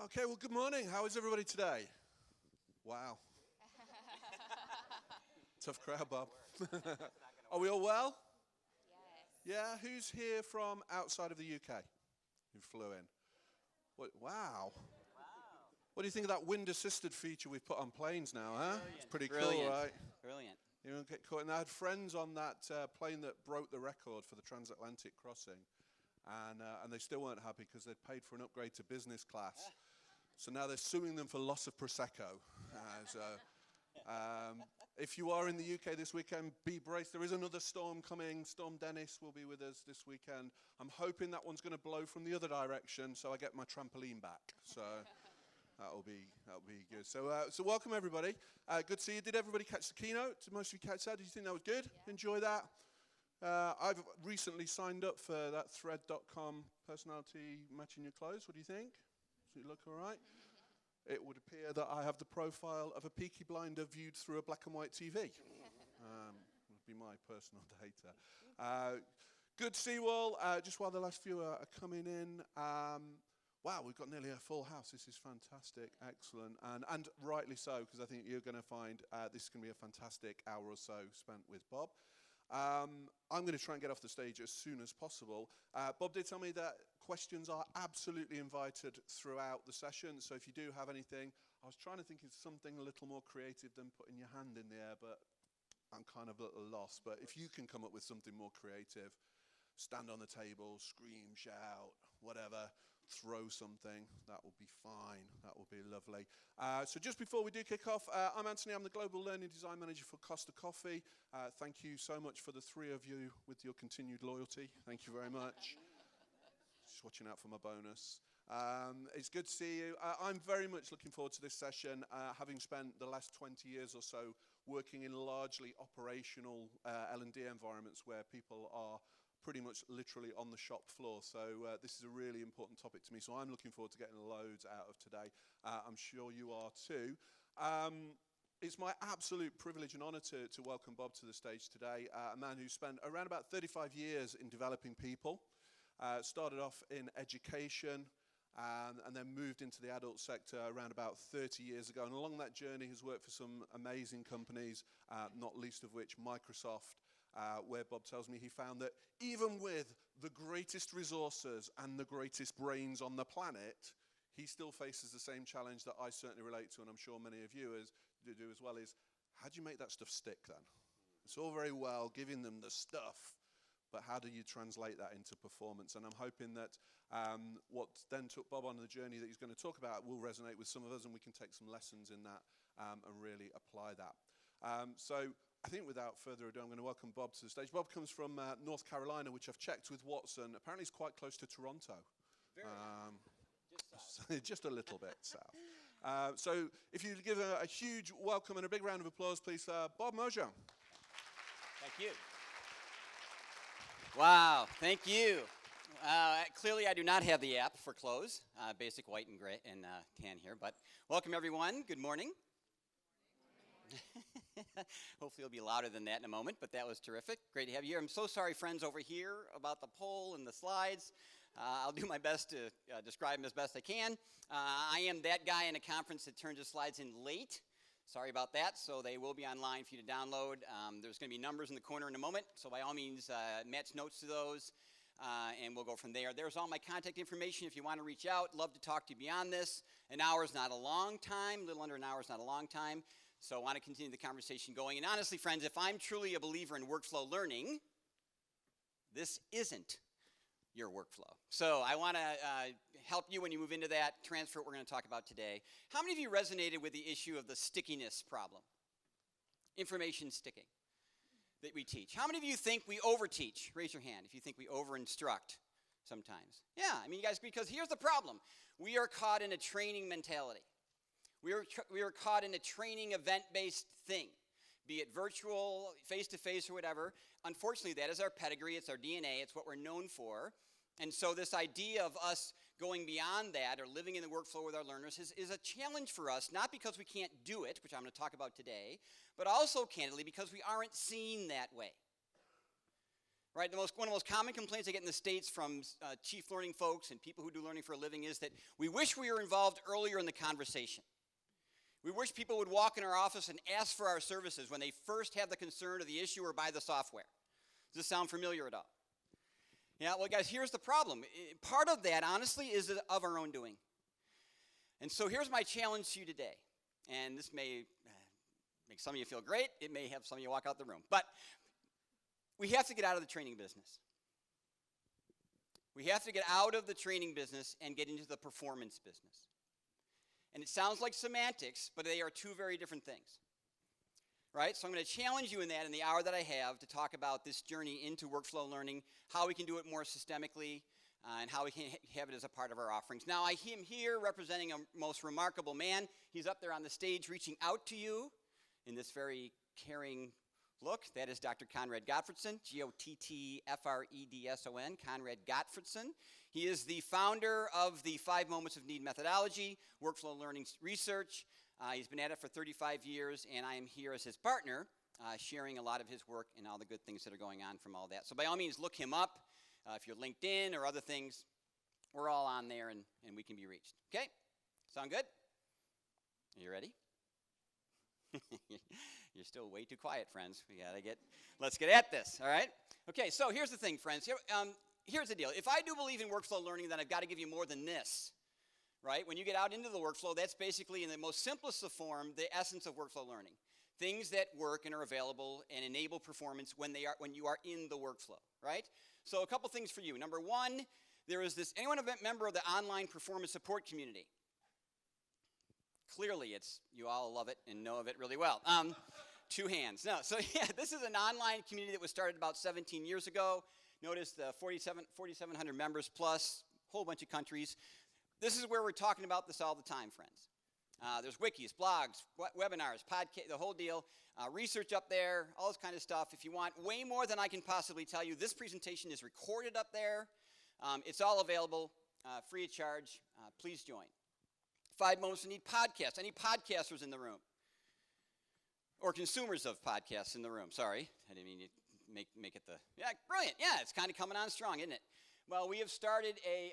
Okay, well, good morning. How is everybody today? Wow. Tough crowd, Bob. Are we all well? Yes. Yeah, who's here from outside of the UK who flew in? Wow. What do you think of that wind-assisted feature we've put on planes now, huh? Brilliant. It's pretty Brilliant. cool, right? Brilliant. You don't get caught. And I had friends on that plane that broke the record for the transatlantic crossing, and they still weren't happy because they'd paid for an upgrade to business class. So now they're suing them for loss of Prosecco. If you are in the UK this weekend, be braced. There is another storm coming. Storm Dennis will be with us this weekend. I'm hoping that one's going to blow from the other direction, so I get my trampoline back. So that'll be good. So welcome everybody. Good to see you. Did everybody catch the keynote? Did most of you catch that? Did you think that was good? Yeah. Enjoy that? I've recently signed up for that thread.com personality matching your clothes. What do you think? Does it look all right? It would appear that I have the profile of a Peaky Blinder viewed through a black and white TV. Would be my personal data. Good to see you all. Just while the last few are coming in. Wow, we've got nearly a full house. This is fantastic, excellent, and rightly so, because I think you're going to find this is going to be a fantastic hour or so spent with Bob. I'm going to try and get off the stage as soon as possible. Bob did tell me that questions are absolutely invited throughout the session, so if you do have anything, I was trying to think of something a little more creative than putting your hand in the air, but I'm kind of a little lost. But if you can come up with something more creative, stand on the table, scream, shout, whatever, throw something, that will be fine. That will be lovely. So just before we do kick off, I'm Anthony. I'm the Global Learning Design Manager for Costa Coffee. Thank you so much for the three of you with your continued loyalty. Thank you very much. Just watching out for my bonus. It's good to see you. I'm very much looking forward to this session, having spent the last 20 years or so working in largely operational L&D environments where people are pretty much literally on the shop floor. So this is a really important topic to me. So I'm looking forward to getting loads out of today. I'm sure you are too. It's my absolute privilege and honor to welcome Bob to the stage today, a man who spent around about 35 years in developing people, started off in education, and then moved into the adult sector around about 30 years ago. And along that journey, has worked for some amazing companies, not least of which Microsoft, where Bob tells me he found that even with the greatest resources and the greatest brains on the planet, he still faces the same challenge that I certainly relate to, and I'm sure many of you do as well, is how do you make that stuff stick then? It's all very well giving them the stuff, but how do you translate that into performance? And I'm hoping that what then took Bob on the journey that he's going to talk about will resonate with some of us, and we can take some lessons in that and really apply that. So I think without further ado, I'm going to welcome Bob to the stage. Bob comes from North Carolina, which I've checked with Watson. Apparently it's quite close to Toronto. Just a little bit south. So if you give a huge welcome and a big round of applause, please, Bob Mosher. Thank you. Wow, thank you. Clearly, I do not have the app for clothes, basic white and gray and tan here, but welcome everyone. Good morning. Hopefully it'll be louder than that in a moment, but that was terrific. Great to have you here. I'm so sorry, friends, over here about the poll and the slides. I'll do my best to describe them as best I can. I am that guy in a conference that turns his slides in late. Sorry about that. So they will be online for you to download. There's going to be numbers in the corner in a moment. So by all means, match notes to those, and we'll go from there. There's all my contact information if you want to reach out. Love to talk to you beyond this. An hour is not a long time. A little under an hour is not a long time. So I want to continue the conversation going. And honestly, friends, if I'm truly a believer in workflow learning, this isn't your workflow. So I want to help you when you move into that, transfer what we're going to talk about today. How many of you resonated with the issue of the stickiness problem? Information sticking that we teach. How many of you think we overteach? Raise your hand if you think we over-instruct sometimes. Yeah, I mean, you guys, because here's the problem. We are caught in a training mentality. We are caught in a training event-based thing, be it virtual, face-to-face, or whatever. Unfortunately, that is our pedigree. It's our DNA. It's what we're known for. And so this idea of us going beyond that or living in the workflow with our learners is a challenge for us, not because we can't do it, which I'm going to talk about today, but also, candidly, because we aren't seen that way. Right? One of the most common complaints I get in the States from chief learning folks and people who do learning for a living is that we wish we were involved earlier in the conversation. We wish people would walk in our office and ask for our services when they first have the concern or the issue or buy the software. Does this sound familiar at all? Yeah, well, guys, here's the problem. Part of that, honestly, is of our own doing. And so here's my challenge to you today. And this may make some of you feel great. It may have some of you walk out the room. But we have to get out of the training business. We have to get out of the training business and get into the performance business. And it sounds like semantics, but they are two very different things. Right? So I'm going to challenge you in that in the hour that I have to talk about this journey into workflow learning, how we can do it more systemically, and how we can have it as a part of our offerings. Now, I am here representing a most remarkable man. He's up there on the stage reaching out to you in this very caring look. That is Dr. Conrad Gottfredson, Gottfredson, Conrad Gottfredson. He is the founder of the 5 Moments of Need methodology, workflow learning research. He's been at it for 35 years, and I am here as his partner, sharing a lot of his work and all the good things that are going on from all that. So by all means, look him up. If you're LinkedIn or other things, we're all on there, and we can be reached. Okay? Sound good? Are you ready? You're still way too quiet, friends. Let's get at this, all right? Okay, so here's the thing, friends. Here's the deal. If I do believe in workflow learning, then I've got to give you more than this, right? When you get out into the workflow, that's basically, in the most simplest of form, the essence of workflow learning. Things that work and are available and enable performance when you are in the workflow, right? So a couple things for you. Number one, there is this, anyone a member of the online performance support community? Clearly, you all love it and know of it really well. 2 hands. No, so yeah, this is an online community that was started about 17 years ago. Notice the 4,700 members plus, whole bunch of countries. This is where we're talking about this all the time, friends. There's wikis, blogs, webinars, podcasts, the whole deal. Research up there, all this kind of stuff. If you want way more than I can possibly tell you, this presentation is recorded up there. It's all available, free of charge. Please join. 5 Moments to Need podcast. Any podcasters in the room? Or consumers of podcasts in the room? Sorry, I didn't mean to make it the... Yeah, brilliant. Yeah, it's kind of coming on strong, isn't it? Well, we have started a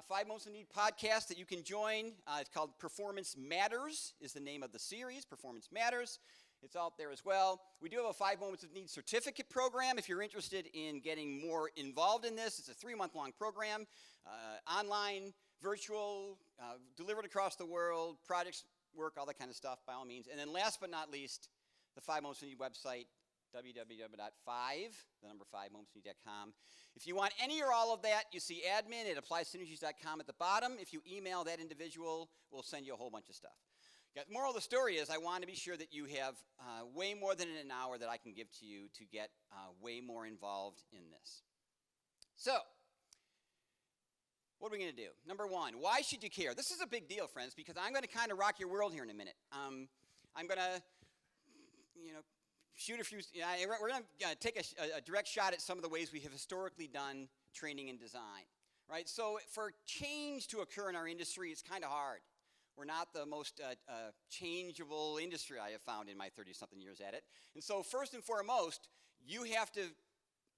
5 Moments to Need podcast that you can join. It's called Performance Matters is the name of the series, Performance Matters. It's out there as well. We do have a 5 Moments of Need certificate program. If you're interested in getting more involved in this, it's a 3-month-long program, online, virtual, delivered across the world, projects, work, all that kind of stuff, by all means. And then last but not least, the 5 Moments to Need website, www.5momentsneed.com. If you want any or all of that, you see admin at applysynergies.com at the bottom. If you email that individual, we'll send you a whole bunch of stuff. The moral of the story is I want to be sure that you have way more than an hour that I can give to you to get way more involved in this. So, what are we going to do? Number one, why should you care? This is a big deal, friends, because I'm going to kind of rock your world here in a minute. I'm going to, shoot a few, we're going to take a direct shot at some of the ways we have historically done training and design, right? So for change to occur in our industry, it's kind of hard. We're not the most changeable industry I have found in my 30-something years at it. And so first and foremost, you have to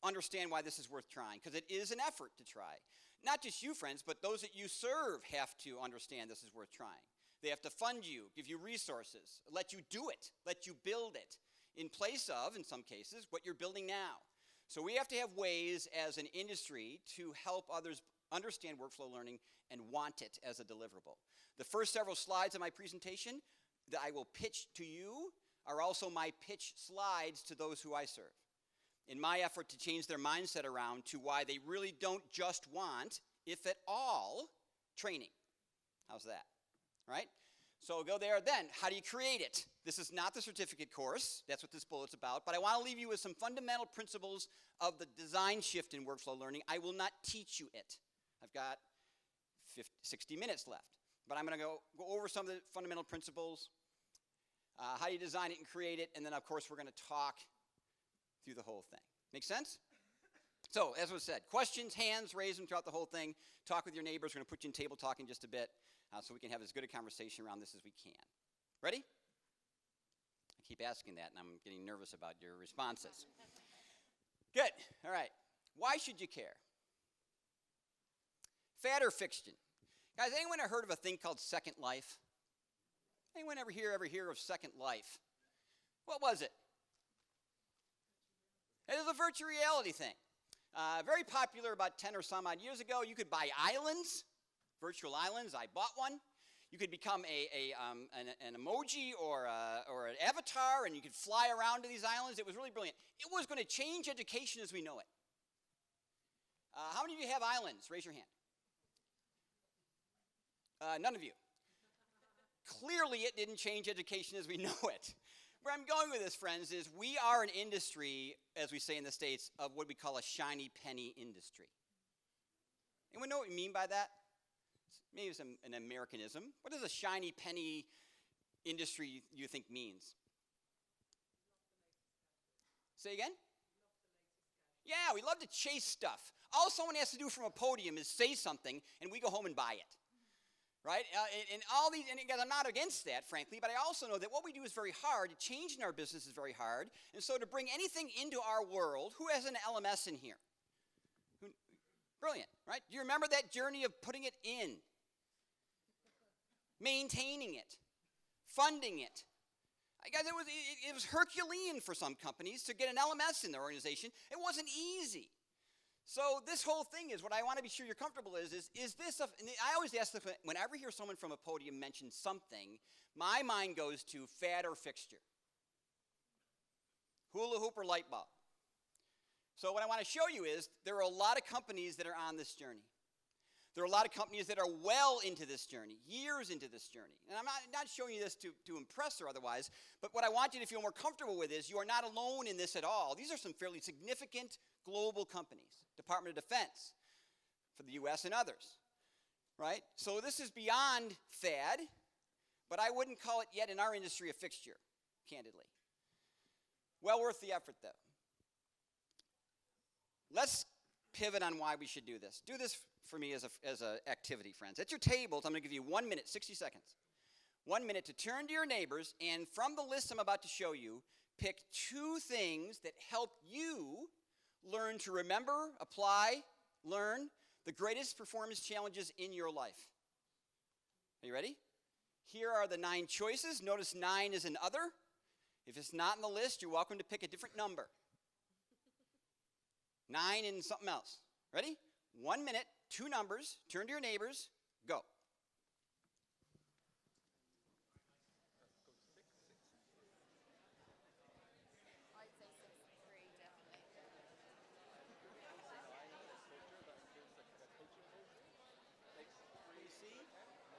understand why this is worth trying, because it is an effort to try. Not just you, friends, but those that you serve have to understand this is worth trying. They have to fund you, give you resources, let you do it, let you build it, in place of, in some cases, what you're building now. So we have to have ways as an industry to help others understand workflow learning and want it as a deliverable. The first several slides of my presentation that I will pitch to you are also my pitch slides to those who I serve, in my effort to change their mindset around to why they really don't just want, if at all, training. How's that? Right? So we'll go there. Then, how do you create it? This is not the certificate course. That's what this bullet's about. But I want to leave you with some fundamental principles of the design shift in workflow learning. I will not teach you it. I've got 60 minutes left. But I'm going to go over some of the fundamental principles, how you design it and create it, and then, of course, we're going to talk through the whole thing. Make sense? So, as was said, questions, hands, raise them throughout the whole thing. Talk with your neighbors. We're going to put you in table talk in just a bit so we can have as good a conversation around this as we can. Ready? I keep asking that, and I'm getting nervous about your responses. Good. All right. Why should you care? Fad or fiction? Guys, anyone ever heard of a thing called Second Life? Anyone ever hear of Second Life? What was it? It was a virtual reality thing. Very popular about 10 or some odd years ago. You could buy islands, virtual islands. I bought one. You could become an emoji or an avatar, and you could fly around to these islands. It was really brilliant. It was going to change education as we know it. How many of you have islands? Raise your hand. None of you. Clearly, it didn't change education as we know it. Where I'm going with this, friends, is we are an industry, as we say in the States, of what we call a shiny penny industry. Anyone know what we mean by that? Maybe it's an Americanism. What does a shiny penny industry you think means? Say again? Yeah, we love to chase stuff. All someone has to do from a podium is say something, and we go home and buy it. Right? And all these, and again, I'm not against that, frankly, but I also know that what we do is very hard. Changing our business is very hard. And so to bring anything into our world, who has an LMS in here? Brilliant, right? Do you remember that journey of putting it in? Maintaining it, funding it. Guys, it was Herculean for some companies to get an LMS in their organization. It wasn't easy. So this whole thing is what I want to be sure you're comfortable is this, I always ask whenever I hear someone from a podium mention something, my mind goes to fad or fixture. Hula hoop or light bulb. So what I want to show you is there are a lot of companies that are on this journey. There are a lot of companies that are well into this journey, years into this journey. And I'm not showing you this to impress or otherwise, but what I want you to feel more comfortable with is you are not alone in this at all. These are some fairly significant global companies, Department of Defense for the U.S. and others, right? So this is beyond fad, but I wouldn't call it yet in our industry a fixture, candidly. Well worth the effort, though. Let's pivot on why we should do this. Do this for me as an activity, friends. At your tables, I'm going to give you 1 minute, 60 seconds. 1 minute to turn to your neighbors, and from the list I'm about to show you, pick 2 things that help you learn to remember, apply, learn the greatest performance challenges in your life. Are you ready? Here are the 9 choices. Notice 9 is an other. If it's not in the list, you're welcome to pick a different number. 9 and something else. Ready? 1 minute, 2 numbers. Turn to your neighbors. Go. I'd say 63, definitely.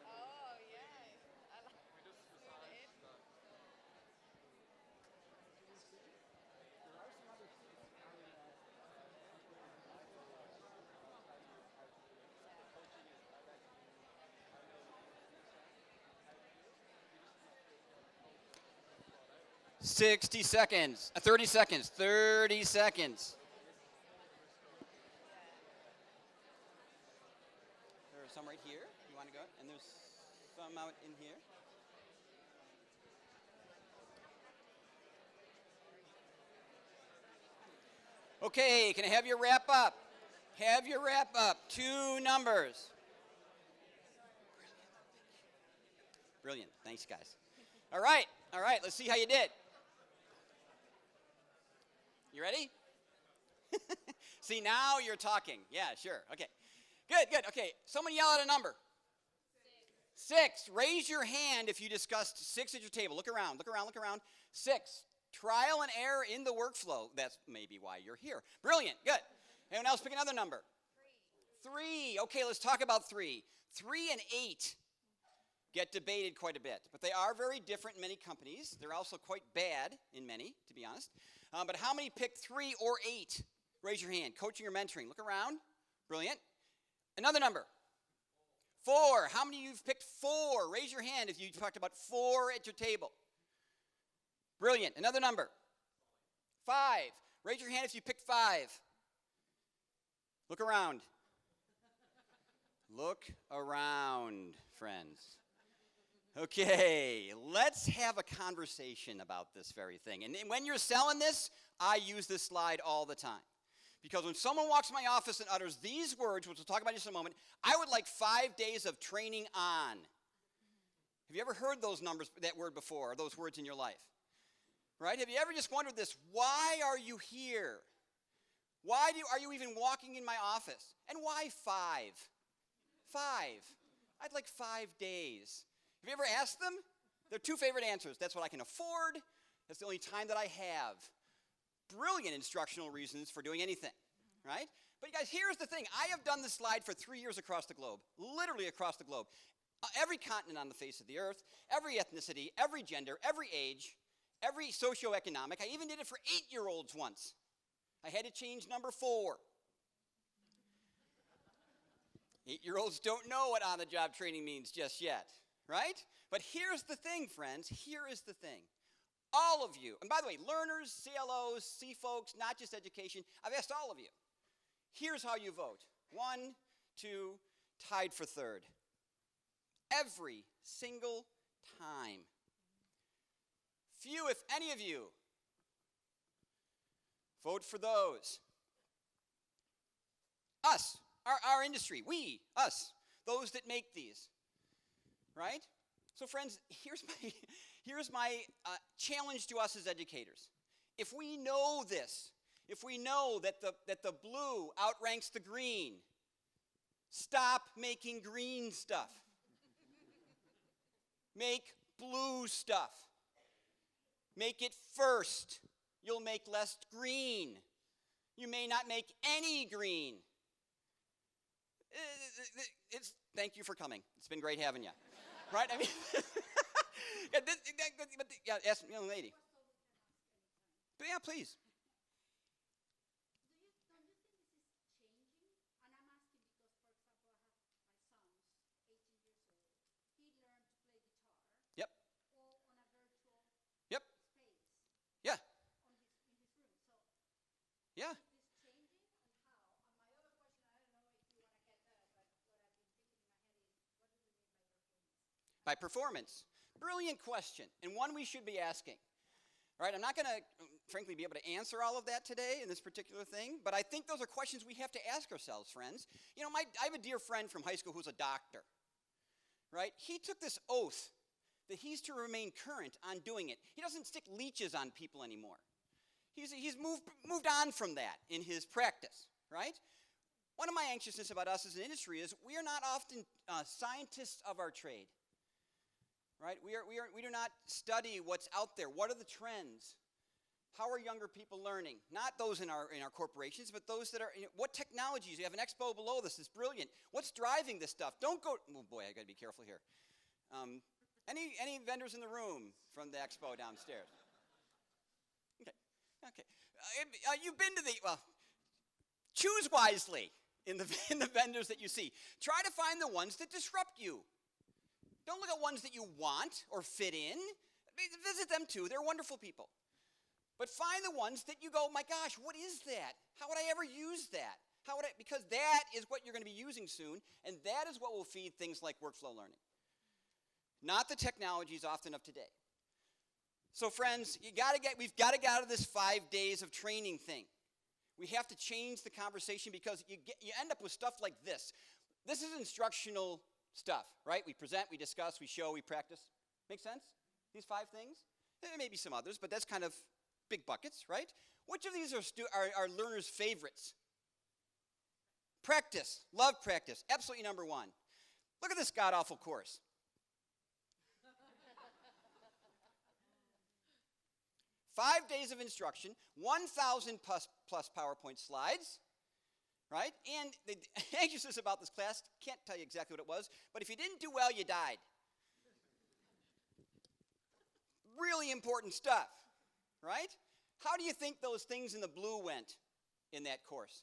Oh, yeah. I like it. $60 seconds. 30 seconds. 30 seconds. There are some right here. You want to go? And there's some out in here. Okay, can I have your wrap up? Have your wrap up. 2 numbers. Brilliant. Thanks, guys. All right, let's see how you did. You ready? See, now you're talking. Yeah, sure. Okay. Good. Okay, someone yell out a number. 6. Raise your hand if you discussed 6 at your table. Look around. 6. Trial and error in the workflow. That's maybe why you're here. Brilliant. Good. Anyone else pick another number? 3. Okay, let's talk about 3. 3 and 8 get debated quite a bit, but they are very different in many companies. They're also quite bad in many, to be honest. But how many picked 3 or 8? Raise your hand. Coaching or mentoring. Look around. Brilliant. Another number. 4. How many of you have picked 4? Raise your hand if you talked about 4 at your table. Brilliant. Another number. 5. Raise your hand if you picked 5. Look around. Look around, friends. Okay, let's have a conversation about this very thing. And when you're selling this, I use this slide all the time. Because when someone walks in my office and utters these words, which we'll talk about in just a moment, I would like 5 days of training on. Have you ever heard those numbers, that word before, or those words in your life? Right? Have you ever just wondered this? Why are you here? Are you even walking in my office? And why 5? 5. I'd like 5 days. Have you ever asked them? Their 2 favorite answers. That's what I can afford. That's the only time that I have. Brilliant instructional reasons for doing anything, right? But you guys, here's the thing. I have done this slide for 3 years across the globe, literally across the globe. Every continent on the face of the earth, every ethnicity, every gender, every age, every socioeconomic. I even did it for 8-year-olds once. I had to change number 4. 8-year-olds don't know what on-the-job training means just yet, right? But here's the thing, friends. Here is the thing. All of you, and by the way, learners, CLOs, C folks, not just education, I've asked all of you. Here's how you vote. 1, 2, tied for 3rd. Every single time. Few, if any of you, vote for those. Us, our industry, we, us, those that make these, right? So friends, here's my challenge to us as educators. If we know this, if we know that the blue outranks the green, stop making green stuff. Make blue stuff. Make it first. You'll make less green. You may not make any green. Thank you for coming. It's been great having you. Right? I mean, ask young lady. But yeah, please. Yep. Yep. Yeah. Yeah. By performance. Brilliant question, and one we should be asking. Right? I'm not going to, frankly, be able to answer all of that today in this particular thing, but I think those are questions we have to ask ourselves, friends. You know, I have a dear friend from high school who's a doctor. Right? He took this oath that he's to remain current on doing it. He doesn't stick leeches on people anymore. He's moved on from that in his practice, right? One of my anxiousness about us as an industry is we are not often scientists of our trade, right? We do not study what's out there. What are the trends? How are younger people learning? Not those in our corporations, but those that are, what technologies? You have an expo below this. It's brilliant. What's driving this stuff? Don't go, oh boy, I got to be careful here. Any vendors in the room from the expo downstairs? Okay. You've been to choose wisely in the vendors that you see. Try to find the ones that disrupt you. Don't look at ones that you want or fit in. Visit them too. They're wonderful people. But find the ones that you go, my gosh, what is that? How would I ever use that? Because that is what you're going to be using soon, and that is what will feed things like workflow learning. Not the technologies often of today. So friends, we've got to get out of this 5 days of training thing. We have to change the conversation because you end up with stuff like this. This is instructional stuff, right? We present, we discuss, we show, we practice. Make sense? These 5 things? There may be some others, but that's kind of big buckets, right? Which of these are learners' favorites? Practice. Love practice. Absolutely number 1. Look at this god-awful course. 5 days of instruction, 1,000 plus PowerPoint slides, right? And the anxiousness about this class, can't tell you exactly what it was, but if you didn't do well, you died. Really important stuff, right? How do you think those things in the blue went in that course?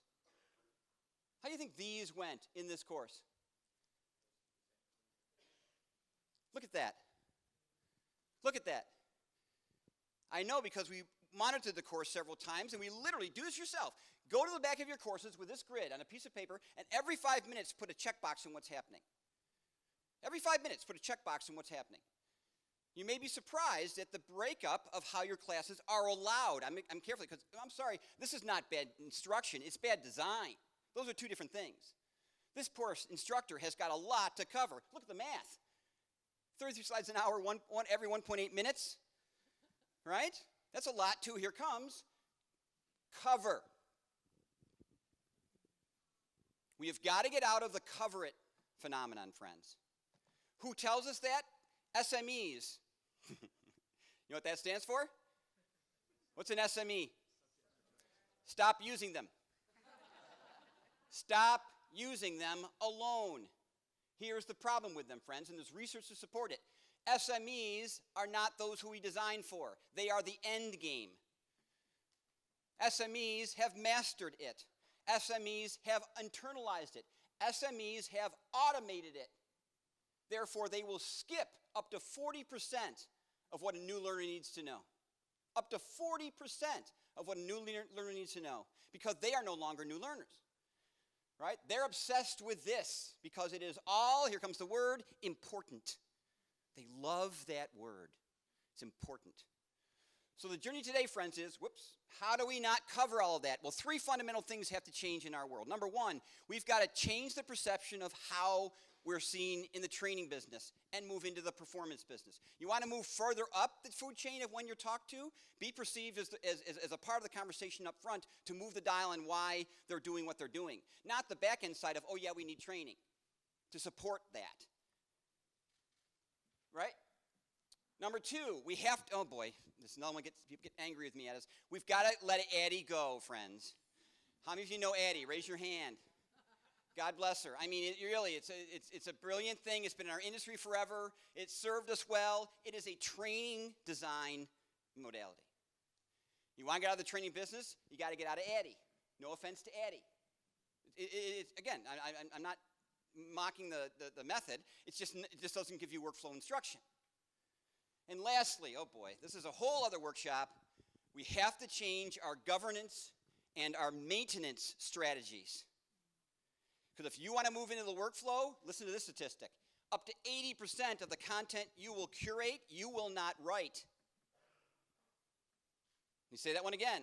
How do you think these went in this course? Look at that. Look at that. I know because we monitored the course several times, and we literally do this yourself. Go to the back of your courses with this grid on a piece of paper, and every 5 minutes put a checkbox in what's happening. Every 5 minutes put a checkbox in what's happening. you may be surprised at the breakup of how your classes are allowed. I'm careful because, I'm sorry, this is not bad instruction, it's bad design. Those are two different things. This poor instructor has got a lot to cover. Look at the math. 33 slides an hour, every 1.8 minutes, right? That's a lot too. Here comes cover. We have got to get out of the cover it phenomenon, friends. Who tells us that? SMEs. You know what that stands for? What's an SME? Stop using them. Stop using them alone. Here's the problem with them, friends, and there's research to support it. SMEs are not those who we design for. They are the end game. SMEs have mastered it. SMEs have internalized it. SMEs have automated it. Therefore, they will skip up to 40% of what a new learner needs to know. Up to 40% of what a new learner needs to know, because they are no longer new learners. Right? They're obsessed with this because it is all, here comes the word, important. They love that word. It's important. So the journey today, friends, is, how do we not cover all of that? Well, three fundamental things have to change in our world. Number one, we've got to change the perception of how we're seen in the training business and move into the performance business. You want to move further up the food chain of when you're talked to, be perceived as a part of the conversation up front to move the dial on why they're doing what they're doing. Not the back end side of, oh yeah, we need training to support that. Right? Number two, we have to, oh boy, this is another one people get angry with me at us. We've got to let Addie go, friends. How many of you know Addie? Raise your hand. God bless her. I mean, it's a brilliant thing. It's been in our industry forever. It's served us well. It is a training design modality. You want to get out of the training business? You got to get out of Addie. No offense to Addie. Again, I'm not mocking the method. It just doesn't give you workflow instruction. And lastly, oh boy, this is a whole other workshop. We have to change our governance and our maintenance strategies. Because if you want to move into the workflow, listen to this statistic. Up to 80% of the content you will curate, you will not write. Let me say that one again.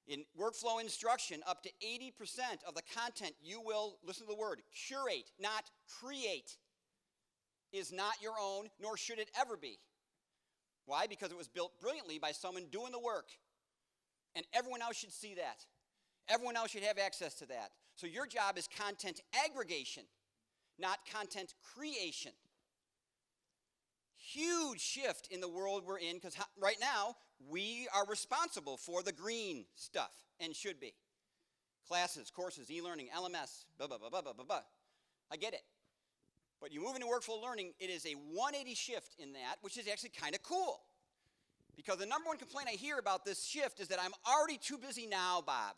In workflow instruction, up to 80% of the content you will, listen to the word, curate, not create, is not your own, nor should it ever be. Why? Because it was built brilliantly by someone doing the work. And everyone else should see that. Everyone else should have access to that. So your job is content aggregation, not content creation. Huge shift in the world we're in, because right now, we are responsible for the green stuff, and should be. Classes, courses, e-learning, LMS, blah, blah, blah, blah, blah, blah, blah. I get it. But you move into workflow learning, it is a 180 shift in that, which is actually kind of cool. Because the number one complaint I hear about this shift is that I'm already too busy now, Bob.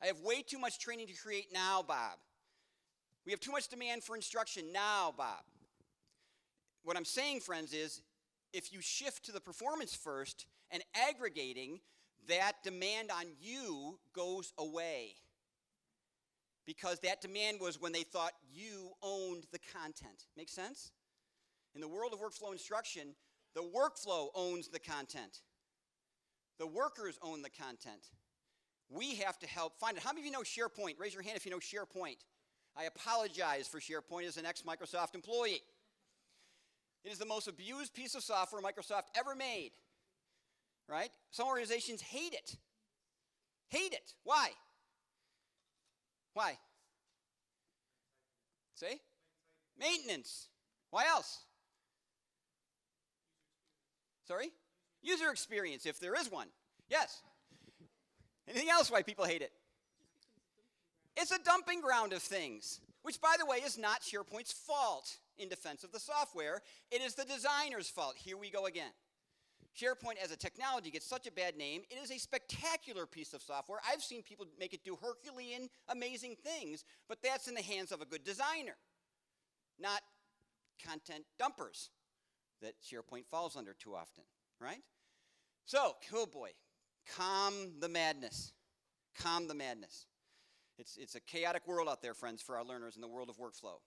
I have way too much training to create now, Bob. We have too much demand for instruction now, Bob. What I'm saying, friends, is if you shift to the performance first and aggregating, that demand on you goes away. Because that demand was when they thought you owned the content. Make sense? In the world of workflow instruction, the workflow owns the content. The workers own the content. We have to help find it. How many of you know SharePoint? Raise your hand if you know SharePoint. I apologize for SharePoint as an ex-Microsoft employee. It is the most abused piece of software Microsoft ever made. Right? Some organizations hate it. Hate it. Why? Why? See? Maintenance. Why else? Sorry? User experience, if there is one. Yes. Anything else why people hate it? It's a dumping ground of things, which, by the way, is not SharePoint's fault in defense of the software. It is the designer's fault. Here we go again. SharePoint as a technology gets such a bad name. It is a spectacular piece of software. I've seen people make it do Herculean, amazing things, but that's in the hands of a good designer, not content dumpers that SharePoint falls under too often, right? So, oh boy, calm the madness. Calm the madness. It's a chaotic world out there, friends, for our learners in the world of workflow.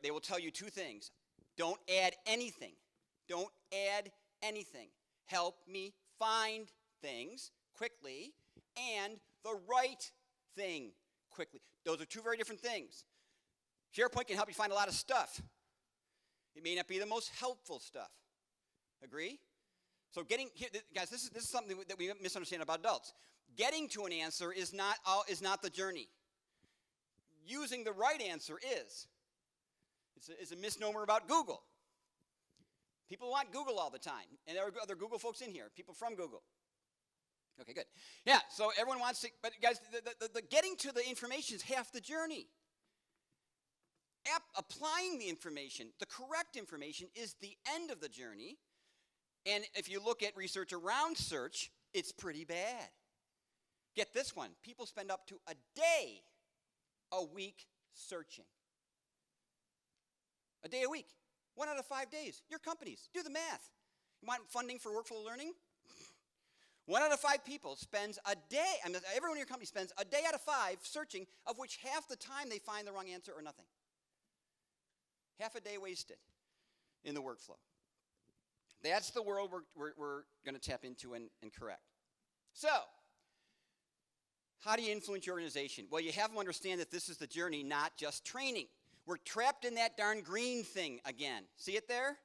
They will tell you two things. Don't add anything. Don't add anything. Help me find things quickly and the right thing quickly. Those are two very different things. SharePoint can help you find a lot of stuff. It may not be the most helpful stuff. Agree? So guys, this is something that we misunderstand about adults. Getting to an answer is not the journey. Using the right answer is. It's a misnomer about Google. People want Google all the time. And there are other Google folks in here, people from Google. Okay, good. Yeah, so everyone wants to, but guys, the getting to the information is half the journey. Applying the information, the correct information, is the end of the journey. And if you look at research around search, it's pretty bad. Get this one. People spend up to a day a week searching. A day a week. 1 out of 5 days. Your companies, do the math. You want funding for workflow learning? 1 out of 5 people spends a day, everyone in your company spends a day out of 5 searching, of which half the time they find the wrong answer or nothing. Half a day wasted in the workflow. That's the world we're going to tap into and correct. So, how do you influence your organization? Well, you have them understand that this is the journey, not just training. We're trapped in that darn green thing again. See it there?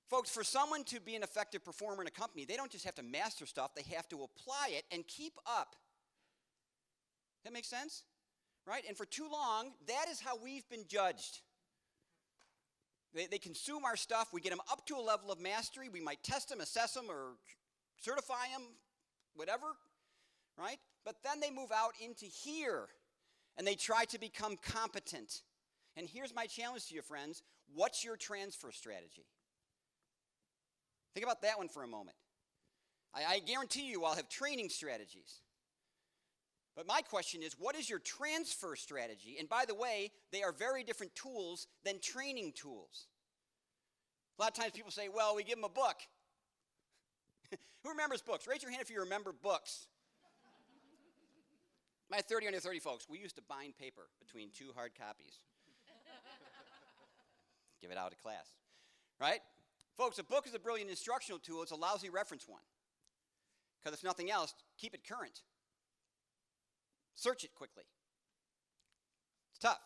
Folks, for someone to be an effective performer in a company, they don't just have to master stuff, they have to apply it and keep up. That makes sense? Right? And for too long, that is how we've been judged. They consume our stuff. We get them up to a level of mastery. We might test them, assess them, or certify them, whatever, right? But then they move out into here, and they try to become competent. And here's my challenge to you, friends. What's your transfer strategy? Think about that one for a moment. I guarantee you I'll have training strategies. But my question is, what is your transfer strategy? And by the way, they are very different tools than training tools. A lot of times people say, well, we give them a book. Who remembers books? Raise your hand if you remember books. My 30 under 30 folks, we used to bind paper between 2 hard copies. Give it out of class, right? Folks, a book is a brilliant instructional tool. It's a lousy reference one. Because if nothing else, keep it current. Search it quickly. It's tough,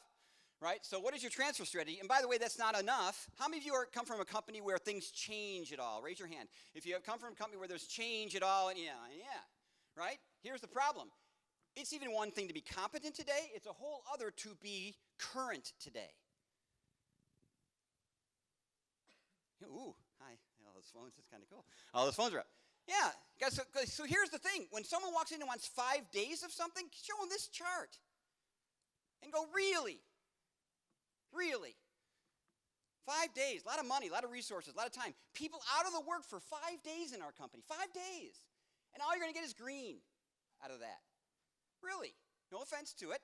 right? So what is your transfer strategy? And by the way, that's not enough. How many of you come from a company where things change at all? Raise your hand. If you have come from a company where there's change at all, and yeah, right? Here's the problem. It's even one thing to be competent today. It's a whole other to be current today. Ooh, hi. All those phones, it's kind of cool. All those phones are up. Yeah, guys, so here's the thing. When someone walks in and wants 5 days of something, show them this chart. And go, really? Really? 5 days, a lot of money, a lot of resources, a lot of time. People out of the work for 5 days in our company, 5 days. And all you're going to get is green out of that. Really? No offense to it.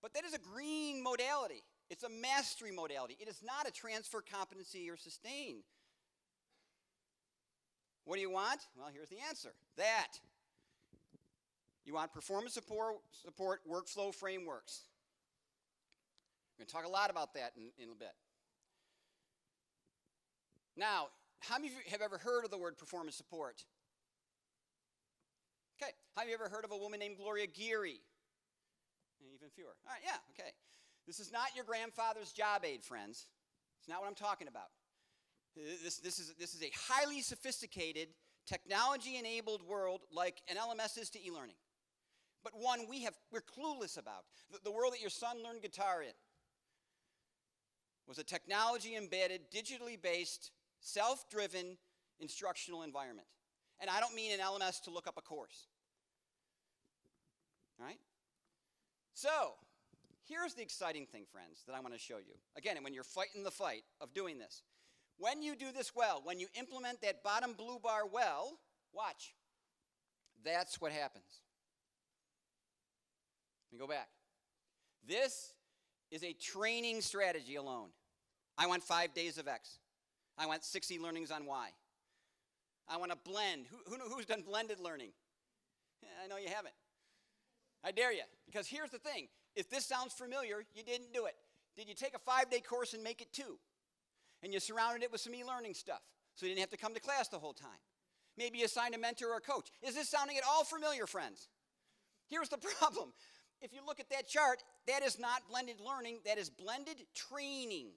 But that is a green modality. It's a mastery modality. It is not a transfer competency or sustain. What do you want? Well, here's the answer. That. You want performance support workflow frameworks. We're going to talk a lot about that in a bit. Now, how many of you have ever heard of the word performance support? Okay. How many of you ever heard of a woman named Gloria Geary? Even fewer. All right, yeah, okay. This is not your grandfather's job aid, friends. It's not what I'm talking about. This is a highly sophisticated, technology-enabled world like an LMS is to e-learning. But one we're clueless about. The world that your son learned guitar in was a technology-embedded, digitally based, self-driven instructional environment. And I don't mean an LMS to look up a course. All right? So, here's the exciting thing, friends, that I want to show you. Again, when you're fighting the fight of doing this. When you do this well, when you implement that bottom blue bar well, watch. That's what happens. Let me go back. This is a training strategy alone. I want 5 days of X. I want 60 learnings on Y. I want to blend. Who's done blended learning? Yeah, I know you haven't. I dare you. Because here's the thing. If this sounds familiar, you didn't do it. Did you take a 5-day course and make it 2? And you surrounded it with some e-learning stuff? so you didn't have to come to class the whole time. Maybe you assigned a mentor or a coach. Is this sounding at all familiar, friends? Here's the problem. If you look at that chart, that is not blended learning, that is blended training.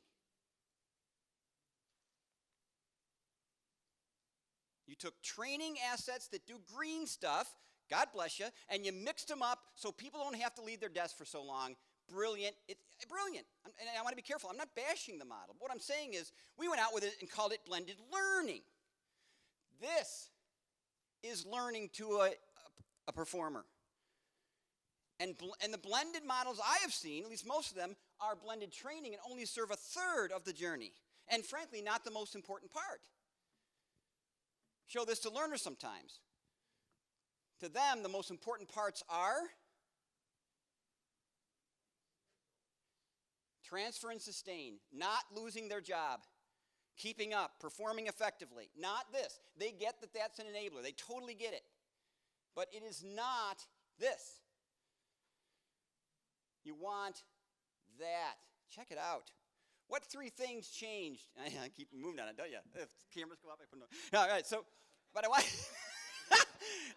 You took training assets that do green stuff, God bless you, and you mixed them up so people don't have to leave their desk for so long. Brilliant. It's brilliant. And I want to be careful. I'm not bashing the model. What I'm saying is we went out with it and called it blended learning. This is learning to a performer. And the blended models I have seen, at least most of them, are blended training and only serve a third of the journey. And frankly, not the most important part. Show this to learners sometimes. To them, the most important parts are transfer and sustain, not losing their job, keeping up, performing effectively. Not this. They get that that's an enabler. They totally get it. But it is not this. You want that. Check it out. What three things changed? I keep moving on it, don't you? If cameras go up, I put them on. All right, so, but I want,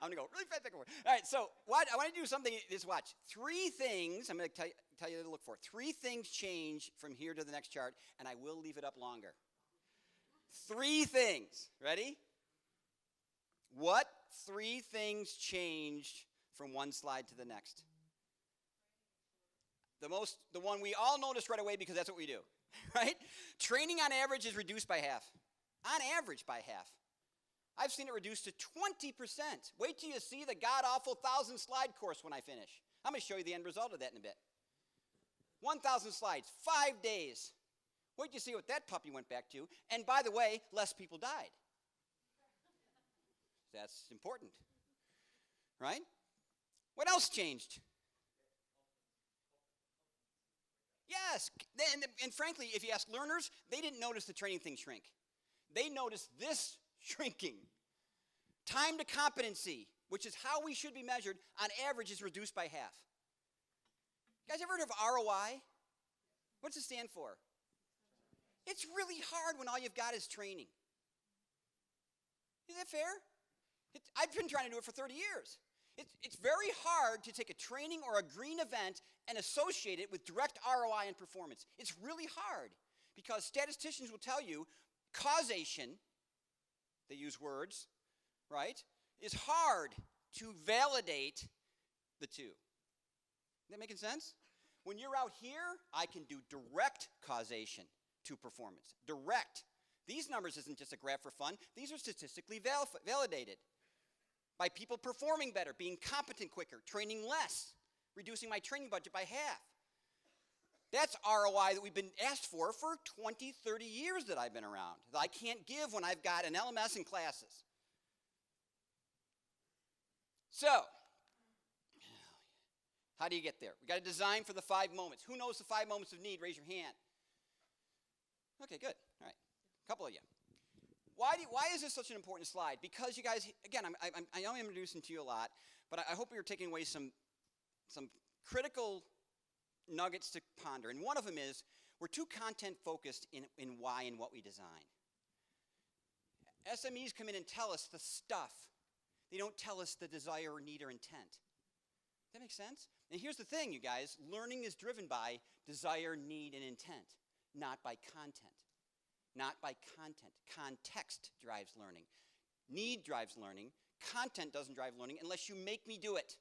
I'm going to go really fast back and forth. All right, so what, I want to do something, just watch. Three things, I'm going to tell you to look for. Three things change from here to the next chart, and I will leave it up longer. Three things. Ready? What three things changed from one slide to the next? The one we all noticed right away because that's what we do, right? Training on average is reduced by half. On average by half. I've seen it reduced to 20%. Wait till you see the god-awful 1,000-slide course when I finish. I'm going to show you the end result of that in a bit. 1,000 slides, 5 days. Wait till you see what that puppy went back to. And by the way, less people died. That's important, right? What else changed? Yes, and frankly, if you ask learners, they didn't notice the training thing shrink. They noticed this shrinking. Time to competency, which is how we should be measured, on average is reduced by half. You guys ever heard of ROI? What does it stand for? It's really hard when all you've got is training. Is that fair? I've been trying to do it for 30 years. It's very hard to take a training or a green event and associate it with direct ROI and performance. It's really hard because statisticians will tell you causation, they use words, right, is hard to validate the two. Is that making sense? When you're out here, I can do direct causation to performance. Direct. These numbers isn't just a graph for fun. These are statistically validated. By people performing better, being competent quicker, training less, reducing my training budget by half. That's ROI that we've been asked for 20, 30 years that I've been around, that I can't give when I've got an LMS and classes. So, how do you get there? We've got to design for the 5 moments. Who knows the 5 moments of need? Raise your hand. Okay, good. All right. A couple of you. Why is this such an important slide? Because you guys, again, I know I'm introducing to you a lot, but I hope you're taking away some critical nuggets to ponder. And one of them is we're too content focused in why and what we design. SMEs come in and tell us the stuff. They don't tell us the desire or need or intent. Does that make sense? And here's the thing, you guys. Learning is driven by desire, need, and intent, not by content. Not by content. Context drives learning. Need drives learning. Content doesn't drive learning unless you make me do it.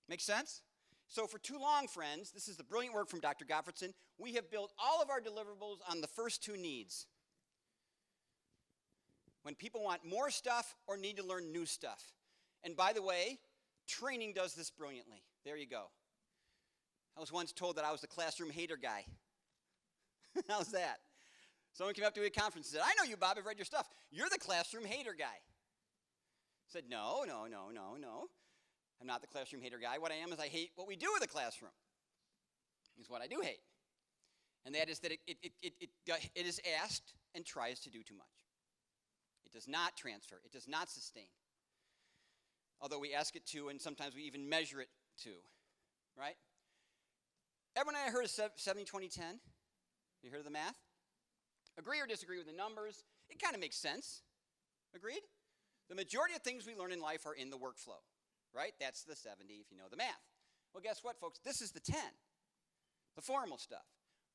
Make sense? So for too long, friends, this is the brilliant work from Dr. Gottfredson, we have built all of our deliverables on the first 2 needs. When people want more stuff or need to learn new stuff. And by the way, training does this brilliantly. There you go. I was once told that I was the classroom hater guy. How's that? Someone came up to me at a conference and said, I know you, Bob, I've read your stuff. You're the classroom hater guy. I said, no. I'm not the classroom hater guy. What I am is I hate what we do in the classroom. Is what I do hate. And that is that it is asked and tries to do too much. It does not transfer. It does not sustain. Although we ask it to, and sometimes we even measure it to. Right? Everyone heard of 70-20-10? You heard of the math? Agree or disagree with the numbers? It kind of makes sense. Agreed? The majority of things we learn in life are in the workflow, right? That's the 70 if you know the math. Well, guess what, folks? This is the 10, the formal stuff.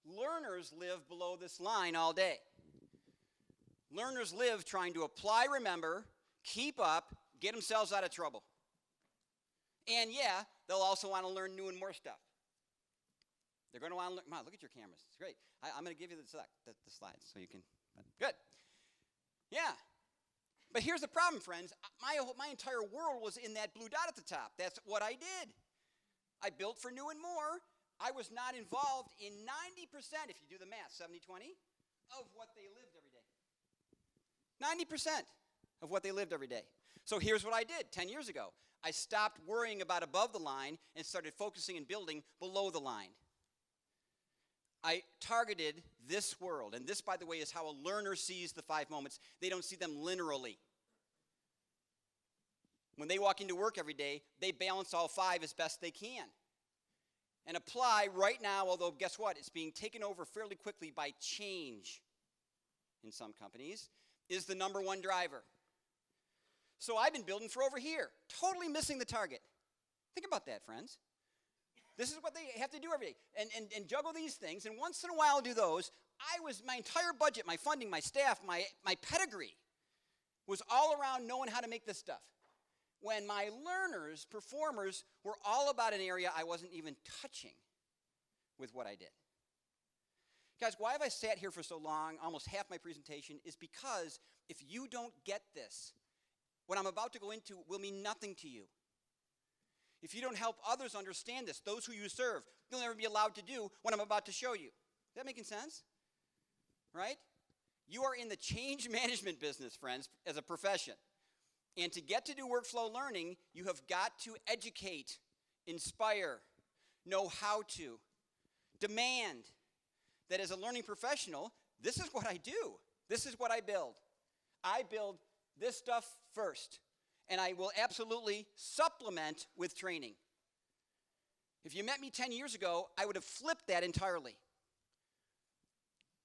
Learners live below this line all day. Learners live trying to apply, remember, keep up, get themselves out of trouble. And yeah, they'll also want to learn new and more stuff. They're going to want to learn. Come on, look at your cameras. It's great. I'm going to give you the slides so you can. Good. Yeah. But here's the problem, friends. My entire world was in that blue dot at the top. That's what I did. I built for new and more. I was not involved in 90%, if you do the math, 70-20, of what they lived every day. 90% of what they lived every day. So here's what I did 10 years ago. I stopped worrying about above the line and started focusing and building below the line. I targeted this world, and this, by the way, is how a learner sees the 5 moments. They don't see them linearly. When they walk into work every day, they balance all 5 as best they can. And apply right now, although guess what? It's being taken over fairly quickly by change in some companies, is the number one driver. So I've been building for over here, totally missing the target. Think about that, friends. This is what they have to do every day, and juggle these things, and once in a while do those. My entire budget, my funding, my staff, my pedigree was all around knowing how to make this stuff. When my learners, performers, were all about an area I wasn't even touching with what I did. Guys, why have I sat here for so long, almost half my presentation, is because if you don't get this, what I'm about to go into will mean nothing to you. If you don't help others understand this, those who you serve, you'll never be allowed to do what I'm about to show you. Is that making sense? Right? You are in the change management business, friends, as a profession. And to get to do workflow learning, you have got to educate, inspire, know how to, demand that as a learning professional, this is what I do. This is what I build. I build this stuff first. And I will absolutely supplement with training. If you met me 10 years ago, I would have flipped that entirely.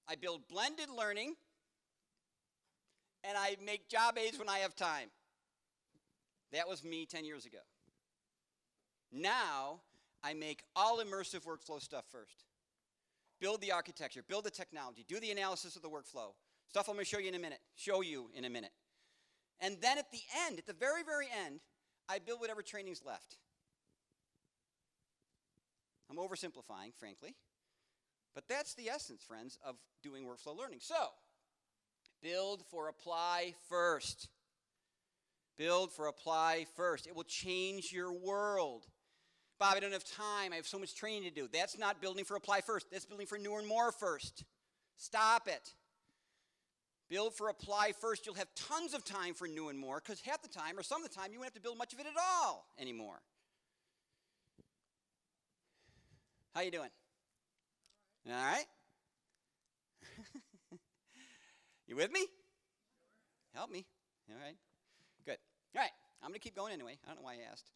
I build blended learning, and I make job aids when I have time. That was me 10 years ago. Now, I make all immersive workflow stuff first. Build the architecture, build the technology, do the analysis of the workflow. Stuff I'm going to show you in a minute. And then at the end, at the very, very end, I build whatever training's left. I'm oversimplifying, frankly. But that's the essence, friends, of doing workflow learning. So, build for apply first. Build for apply first. It will change your world. Bob, I don't have time. I have so much training to do. That's not building for apply first. That's building for new and more first. Stop it. Build for apply first. You'll have tons of time for new and more, because half the time or some of the time you won't have to build much of it at all anymore. How you doing? All right? You with me? Help me. All right. Good. All right. I'm going to keep going anyway. I don't know why I asked.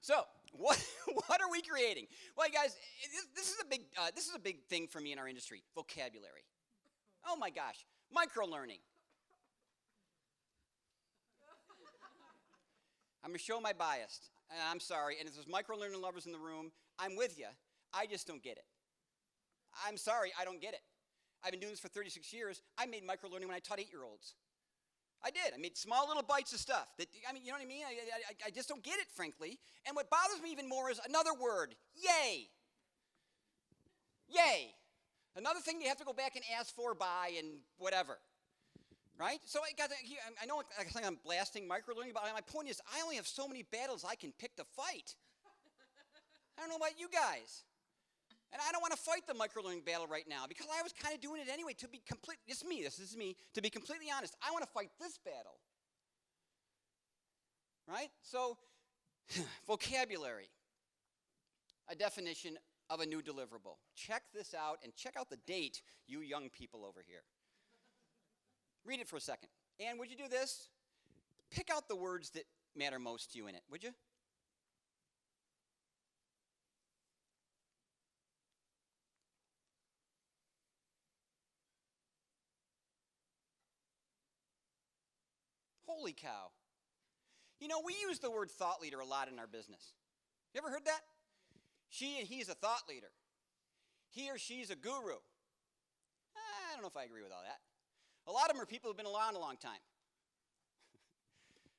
So what are we creating? Well, guys, this is a big thing for me in our industry. Vocabulary. Oh my gosh. Micro-learning. I'm going to show my bias. And I'm sorry. And if there's micro-learning lovers in the room, I'm with you. I just don't get it. I'm sorry, I don't get it. I've been doing this for 36 years. I made micro-learning when I taught 8-year-olds. I did. I made small little bites of stuff. You know what I mean? I just don't get it, frankly. And what bothers me even more is another word, yay. Yay. Another thing you have to go back and ask for, by, and whatever. Right? So I know I think I'm blasting micro-learning, but my point is I only have so many battles I can pick to fight. I don't know about you guys. And I don't want to fight the micro-learning battle right now, because I was kind of doing it anyway, to be this is me, to be completely honest. I want to fight this battle. Right? So, vocabulary. A definition of a new deliverable. Check this out, and check out the date, you young people over here. Read it for a second. And would you do this? Pick out the words that matter most to you in it, would you? Holy cow. You know, we use the word thought leader a lot in our business. You ever heard that? She and he's a thought leader. He or she's a guru. I don't know if I agree with all that. A lot of them are people who've been around a long time.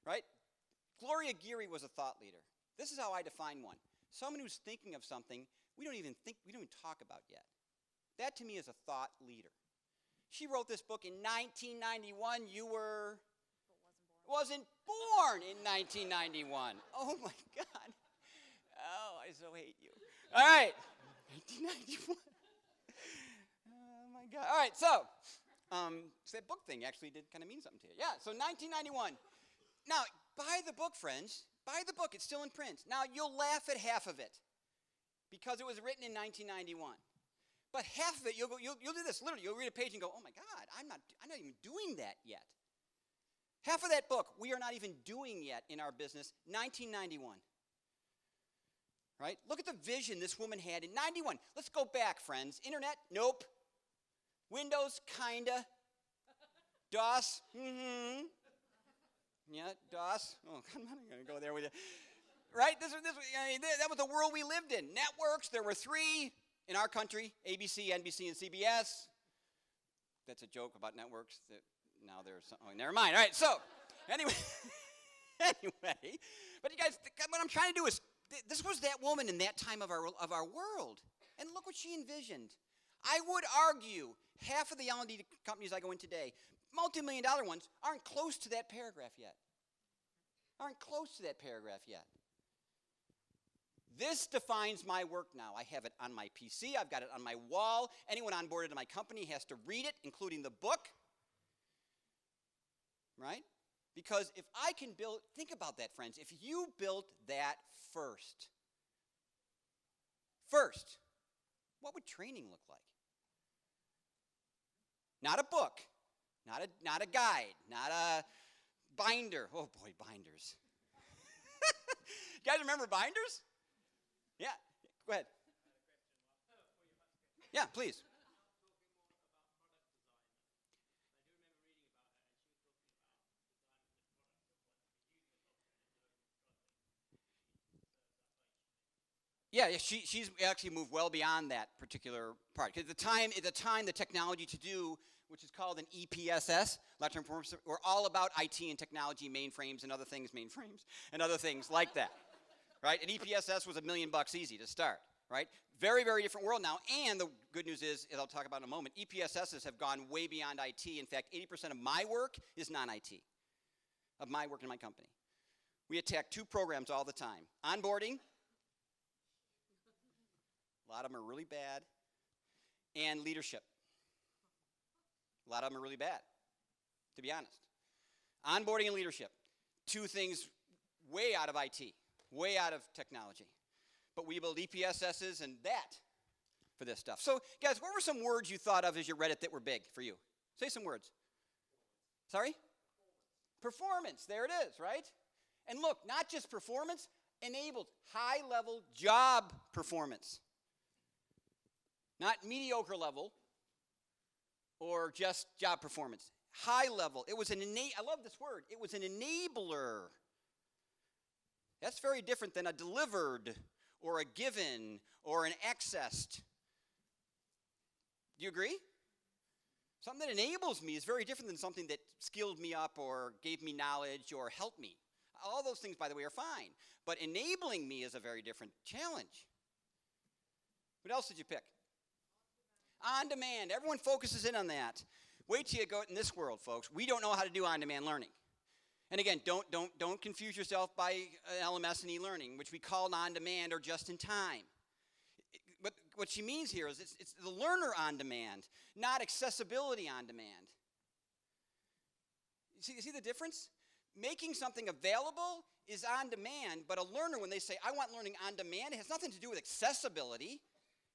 Right? Gloria Geary was a thought leader. This is how I define one. Someone who's thinking of something we don't even talk about yet. That to me is a thought leader. She wrote this book in 1991. You wasn't born in 1991. Oh my God. Oh, I so hate you. All right. 1991. Oh my God. All right, so that book thing actually did kind of mean something to you. Yeah, so 1991. Now, buy the book, friends. Buy the book. It's still in print. Now, you'll laugh at half of it because it was written in 1991. But half of it, you'll do this. Literally, you'll read a page and go, oh my God, I'm not even doing that yet. Half of that book, we are not even doing yet in our business, 1991. Right? Look at the vision this woman had in 91. Let's go back, friends. Internet? Nope. Windows? Kinda. DOS? Mm-hmm. Yeah, DOS. Oh, I'm not going to go there with you. Right? That was the world we lived in. Networks, there were 3 in our country, ABC, NBC, and CBS. That's a joke about networks. Now there's something. Oh, never mind. All right, so anyway. But you guys, what I'm trying to do is, this was that woman in that time of our world. And look what she envisioned. I would argue half of the L&D companies I go in today, multi-million-dollar ones, aren't close to that paragraph yet. This defines my work now. I have it on my PC. I've got it on my wall. Anyone onboarded to my company has to read it, including the book. Right? Because if I can build, think about that, friends. If you built that first, what would training look like? Not a book, not a guide, not a binder. Oh boy, binders. You guys remember binders? Yeah, go ahead. Yeah, please. Yeah, she's actually moved well beyond that particular part. Because at the time, the technology to do, which is called an EPSS, electronic information, we're all about IT and technology, mainframes and other things like that, right? And EPSS was $1 million easy to start, right? Very, very different world now. And the good news is, as I'll talk about in a moment, EPSSs have gone way beyond IT. In fact, 80% of my work is non-IT, of my work in my company. We attack 2 programs all the time: onboarding. A lot of them are really bad. And leadership. A lot of them are really bad, to be honest. Onboarding and leadership. 2 things way out of IT, way out of technology. But we build EPSSs and that for this stuff. So, guys, what were some words you thought of as you read it that were big for you? Say some words. Sorry? Performance. There it is, right? And look, not just performance, enabled high-level job performance. Not mediocre level or just job performance. High level. It was I love this word. It was an enabler. That's very different than a delivered or a given or an accessed. Do you agree? Something that enables me is very different than something that skilled me up or gave me knowledge or helped me. All those things, by the way, are fine. But enabling me is a very different challenge. What else did you pick? On demand. Everyone focuses in on that. Wait till you go in this world, folks. We don't know how to do on-demand learning. And again, don't confuse yourself by LMS and e-learning, which we call on-demand or just-in-time. But what she means here is it's the learner on demand, not accessibility on demand. You see the difference? Making something available is on demand, but a learner, when they say, I want learning on demand, it has nothing to do with accessibility.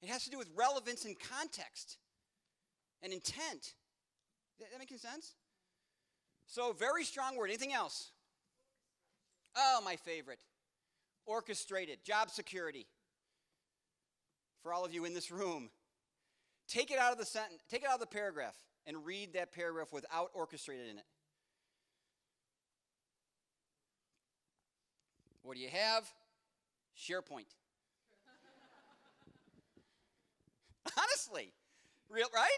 It has to do with relevance and context and intent. That making sense? So, very strong word. Anything else? Oh, my favorite. Orchestrated. Job security. For all of you in this room, take it out of the sentence, take it out of the paragraph and read that paragraph without orchestrated in it. What do you have? SharePoint. Honestly, real, right?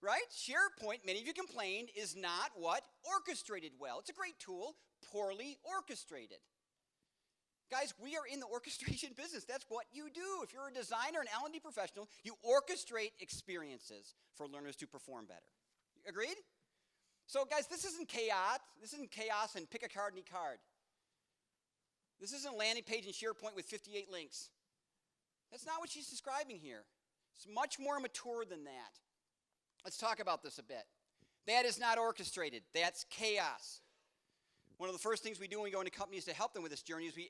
Right? SharePoint, many of you complained, is not what? Orchestrated well. It's a great tool, poorly orchestrated. Guys, we are in the orchestration business. That's what you do. If you're a designer, an L&D professional, you orchestrate experiences for learners to perform better. Agreed? So, guys, this isn't chaos. This isn't chaos and pick a card, any card. This isn't a landing page in SharePoint with 58 links. That's not what she's describing here. It's much more mature than that. Let's talk about this a bit. That is not orchestrated. That's chaos. One of the first things we do when we go into companies to help them with this journey is we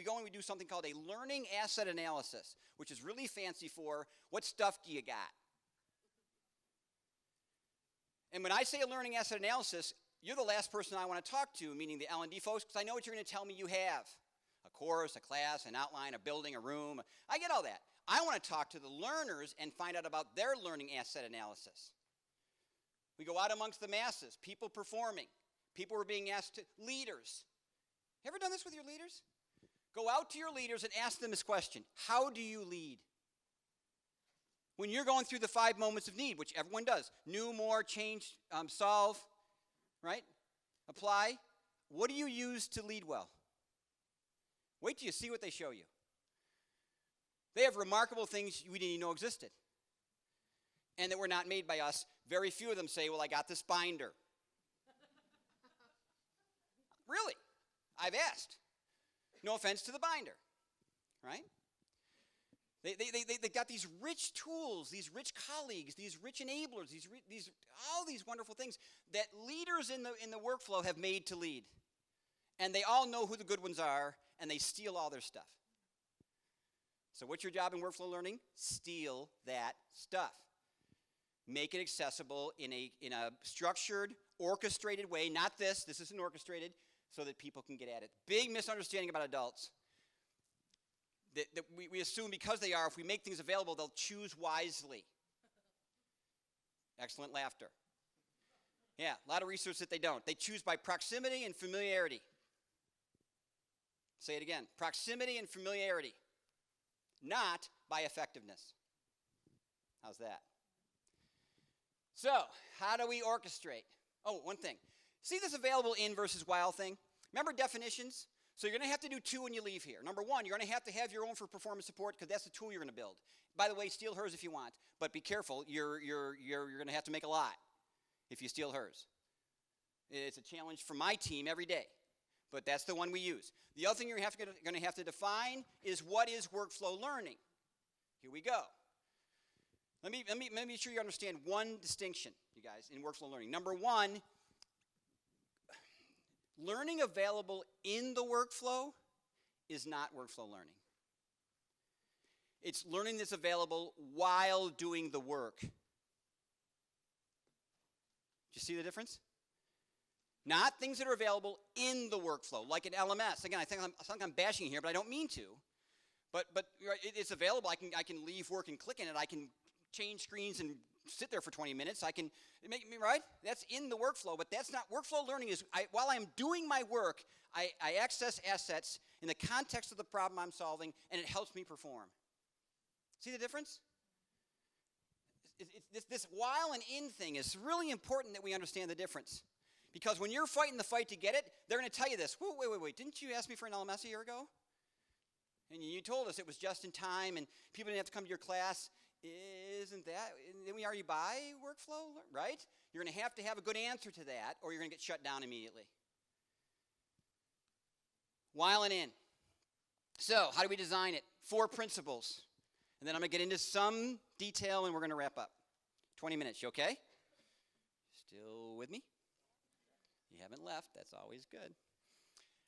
go and we do something called a learning asset analysis, which is really fancy for what stuff do you got? And when I say a learning asset analysis, you're the last person I want to talk to, meaning the L&D folks, because I know what you're going to tell me you have. A course, a class, an outline, a building, a room. I get all that. I want to talk to the learners and find out about their learning asset analysis. We go out amongst the masses, people performing, people who are being asked to, leaders. You ever done this with your leaders? Go out to your leaders and ask them this question. How do you lead? When you're going through the 5 moments of need, which everyone does, new, more, change, solve, right? Apply. What do you use to lead well? Wait till you see what they show you. They have remarkable things we didn't even know existed and that were not made by us. Very few of them say, well, I got this binder. Really? I've asked. No offense to the binder, right? They got these rich tools, these rich colleagues, these rich enablers, all these wonderful things that leaders in the workflow have made to lead. And they all know who the good ones are, and they steal all their stuff. So what's your job in workflow learning? Steal that stuff. Make it accessible in a structured, orchestrated way. Not this isn't orchestrated, so that people can get at it. Big misunderstanding about adults. That we assume because they are, if we make things available, they'll choose wisely. Excellent laughter. Yeah, a lot of research that they don't. They choose by proximity and familiarity. Say it again. Proximity and familiarity. Not by effectiveness. How's that? So, how do we orchestrate? Oh, one thing. See this available in versus while thing? Remember definitions? So you're going to have to do 2 when you leave here. Number 1, you're going to have your own for performance support because that's the tool you're going to build. By the way, steal hers if you want, but be careful. You're going to have to make a lot if you steal hers. It's a challenge for my team every day, but that's the one we use. The other thing you're going to have to define is what is workflow learning. Here we go. Let me make sure you understand one distinction, you guys, in workflow learning. Number 1. Learning available in the workflow is not workflow learning. It's learning that's available while doing the work. Do you see the difference? Not things that are available in the workflow, like an LMS. Again, I think I'm bashing here, but I don't mean to. But it's available. I can leave work and click in it. I can change screens and sit there for 20 minutes. I can make me right. That's in the workflow, but that's not workflow learning. Is while I'm doing my work, I access assets in the context of the problem I'm solving, and it helps me perform. See the difference? This while and in thing is really important that we understand the difference, because when you're fighting the fight to get it, they're going to tell you this. Wait! Didn't you ask me for an LMS a year ago? And you told us it was just in time, and people didn't have to come to your class. Isn't that, then we already buy workflow, right? You're going to have a good answer to that, or you're going to get shut down immediately. While and in. So, how do we design it? 4 principles. And then I'm going to get into some detail, and we're going to wrap up. 20 minutes, you okay? Still with me? You haven't left. That's always good.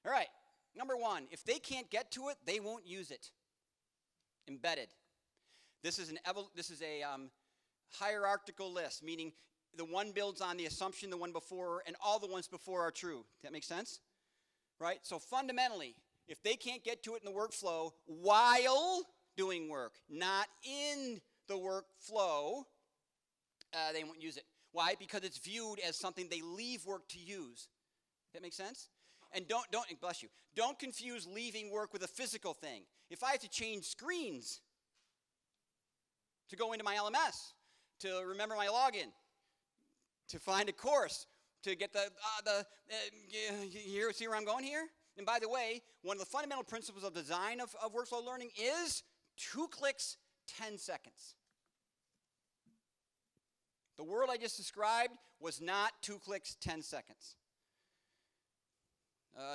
All right. Number 1, if they can't get to it, they won't use it. Embedded. This is a hierarchical list, meaning the one builds on the assumption the one before, and all the ones before are true. Does that make sense? Right? So fundamentally, if they can't get to it in the workflow while doing work, not in the workflow, they won't use it. Why? Because it's viewed as something they leave work to use. That make sense? And bless you, don't confuse leaving work with a physical thing. If I have to change screens to go into my LMS, to remember my login, to find a course, to get you see where I'm going here? And by the way, one of the fundamental principles of design of workflow learning is 2 clicks, 10 seconds. The world I just described was not 2 clicks, 10 seconds.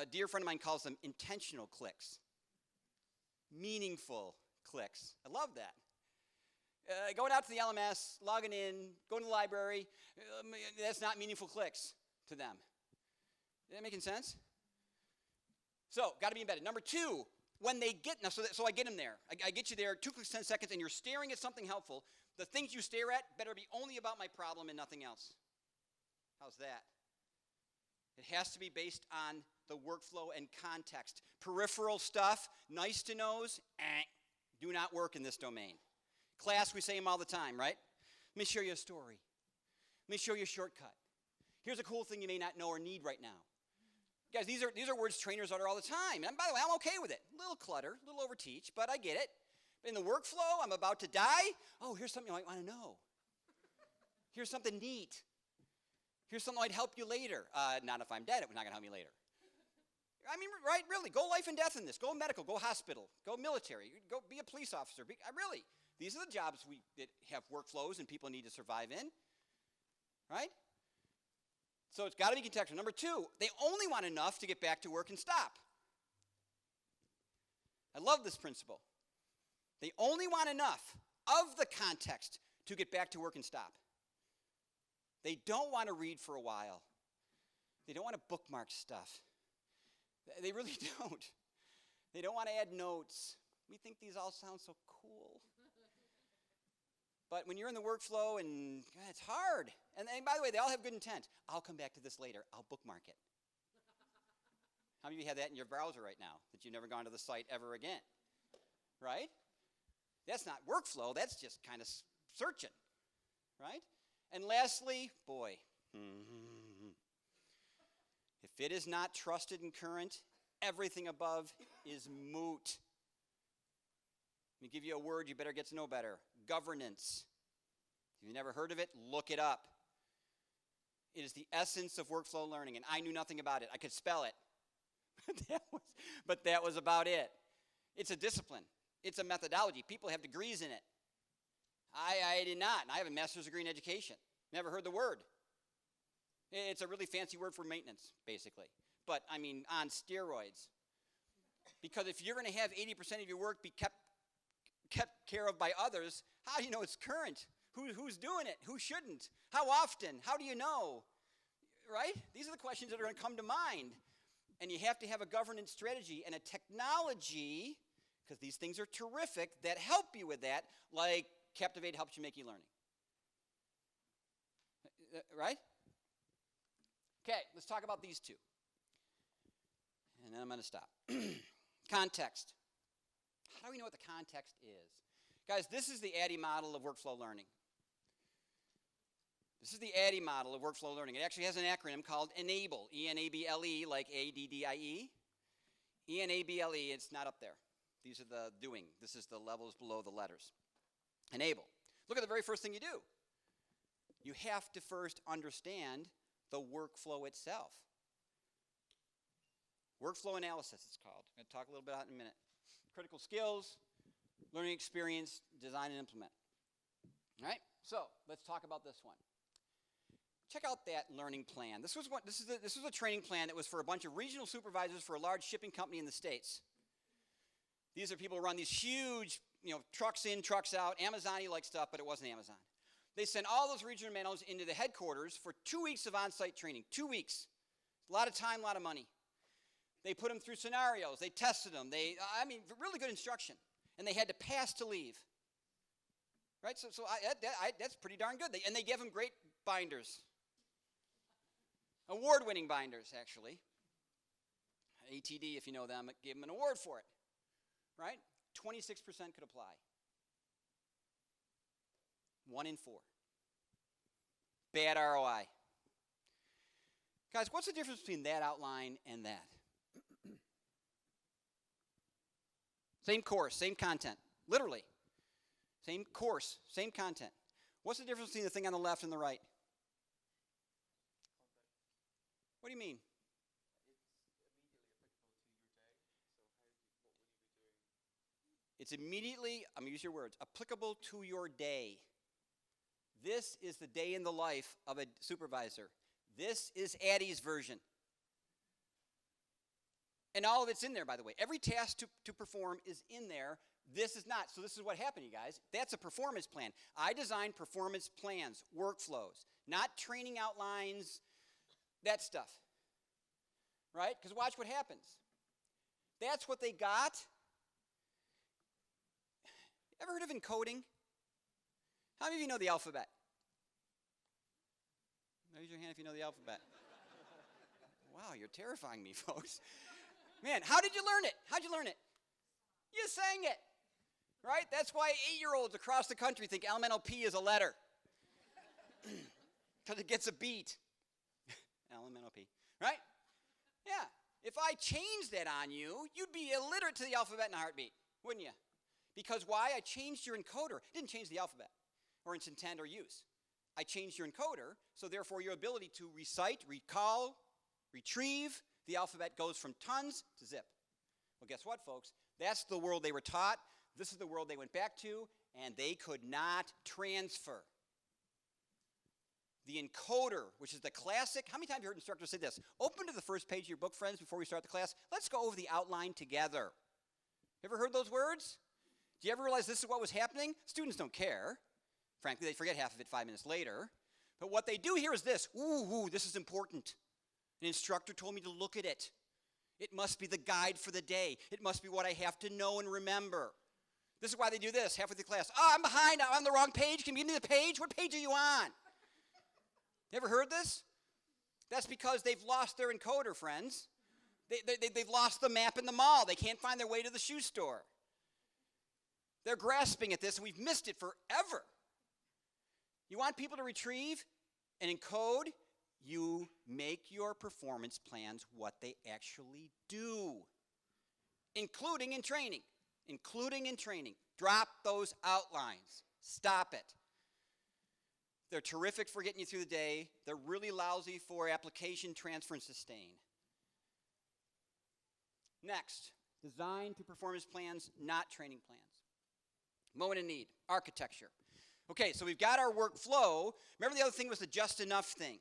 A dear friend of mine calls them intentional clicks, meaningful clicks. I love that. Going out to the LMS, logging in, going to the library, that's not meaningful clicks to them. Is that making sense? So, got to be embedded. Number 2, when they get, now, so I get them there. I get you there, 2 clicks, 10 seconds, and you're staring at something helpful. The things you stare at better be only about my problem and nothing else. How's that? It has to be based on the workflow and context. Peripheral stuff, nice to knows, do not work in this domain. Class, we say them all the time, right? Let me show you a story. Let me show you a shortcut. Here's a cool thing you may not know or need right now. Guys, these are words trainers utter all the time. And by the way, I'm okay with it. A little clutter, a little overteach, but I get it. In the workflow, I'm about to die. Oh, here's something you might want to know. Here's something neat. Here's something that might help you later. Not if I'm dead, it's not going to help me later. I mean, right, really, go life and death in this. Go medical, go hospital, go military, go be a police officer. Really, these are the jobs that have workflows and people need to survive in, right? So it's got to be contextual. Number 2, they only want enough to get back to work and stop. I love this principle. They only want enough of the context to get back to work and stop. They don't want to read for a while. They don't want to bookmark stuff. They really don't. They don't want to add notes. We think these all sound so cool. But when you're in the workflow and it's hard. And by the way, they all have good intent. I'll come back to this later. I'll bookmark it. How many of you have that in your browser right now, that you've never gone to the site ever again? Right? That's not workflow. That's just kind of searching. Right? And lastly, boy, if it is not trusted and current, everything above is moot. Let me give you a word you better get to know better. Governance. If you've never heard of it, look it up. It is the essence of workflow learning, and I knew nothing about it. I could spell it, but that was about it. It's a discipline. It's a methodology. People have degrees in it. I did not, and I have a master's degree in education. Never heard the word. It's a really fancy word for maintenance, basically. But, I mean, on steroids. Because if you're going to have 80% of your work be kept care of by others, how do you know it's current? Who's doing it? Who shouldn't? How often? How do you know? Right? These are the questions that are going to come to mind. And you have to have a governance strategy and a technology, because these things are terrific, that help you with that, like Captivate helps you make e-learning. Right? Okay, let's talk about these two. And then I'm going to stop. Context. How do we know what the context is? Guys, this is the ADDIE model of workflow learning. This is the ADDIE model of workflow learning. It actually has an acronym called ENABLE, E-N-A-B-L-E, like A-D-D-I-E. E-N-A-B-L-E, it's not up there. These are the doing. This is the levels below the letters. Enable. Look at the very first thing you do. You have to first understand the workflow itself. Workflow analysis, it's called. I'm going to talk a little bit about it in a minute. Critical skills, learning experience, design and implement. All right, so let's talk about this one. Check out that learning plan. This was a training plan that was for a bunch of regional supervisors for a large shipping company in the States. These are people who run these huge, trucks in, trucks out, Amazon-y like stuff, but it wasn't Amazon. They sent all those regional managers into the headquarters for 2 weeks of on-site training. 2 weeks. A lot of time, a lot of money. They put them through scenarios. They tested them. Really good instruction. And they had to pass to leave. Right? So that's pretty darn good. And they gave them great binders. Award-winning binders, actually. ATD, if you know them, gave them an award for it. Right? 26% could apply. 1 in 4. Bad ROI. Guys, what's the difference between that outline and that? Same course, same content. Literally. Same course, same content. What's the difference between the thing on the left and the right? What do you mean? It's immediately, I'm going to use your words, applicable to your day. This is the day in the life of a supervisor. This is Addie's version. And all of it's in there, by the way. Every task to perform is in there. This is not. So this is what happened, you guys. That's a performance plan. I design performance plans, workflows, not training outlines, that stuff. Right? Because watch what happens. That's what they got. Ever heard of encoding? How many of you know the alphabet? Raise your hand if you know the alphabet. Wow, you're terrifying me, folks. Man, how did you learn it? How'd you learn it? You sang it, right? That's why 8-year-olds across the country think elemental P is a letter. Because it gets a beat. Elemental P, right? Yeah. If I changed that on you, you'd be illiterate to the alphabet in a heartbeat, wouldn't you? Because why? I changed your encoder. It didn't change the alphabet or its intent or use. I changed your encoder, so therefore your ability to recite, recall, retrieve the alphabet goes from tons to zip. Well, guess what, folks? That's the world they were taught. This is the world they went back to, and they could not transfer. The encoder, which is the classic, how many times have you heard instructors say this? Open to the first page of your book, friends, before we start the class. Let's go over the outline together. Ever heard those words? Do you ever realize this is what was happening? Students don't care. Frankly, they forget half of it 5 minutes later. But what they do here is this. Ooh, this is important. An instructor told me to look at it. It must be the guide for the day. It must be what I have to know and remember. This is why they do this halfway through the class. Oh, I'm behind. I'm on the wrong page. Can you give me the page? What page are you on? Ever heard this? That's because they've lost their encoder, friends. They've lost the map in the mall. They can't find their way to the shoe store. They're grasping at this, and we've missed it forever. You want people to retrieve and encode? You make your performance plans what they actually do, including in training. Including in training. Drop those outlines. Stop it. They're terrific for getting you through the day. They're really lousy for application, transfer, and sustain. Next, design to performance plans, not training plans. Moment of need, architecture. Okay, so we've got our workflow. Remember the other thing was the just enough thing.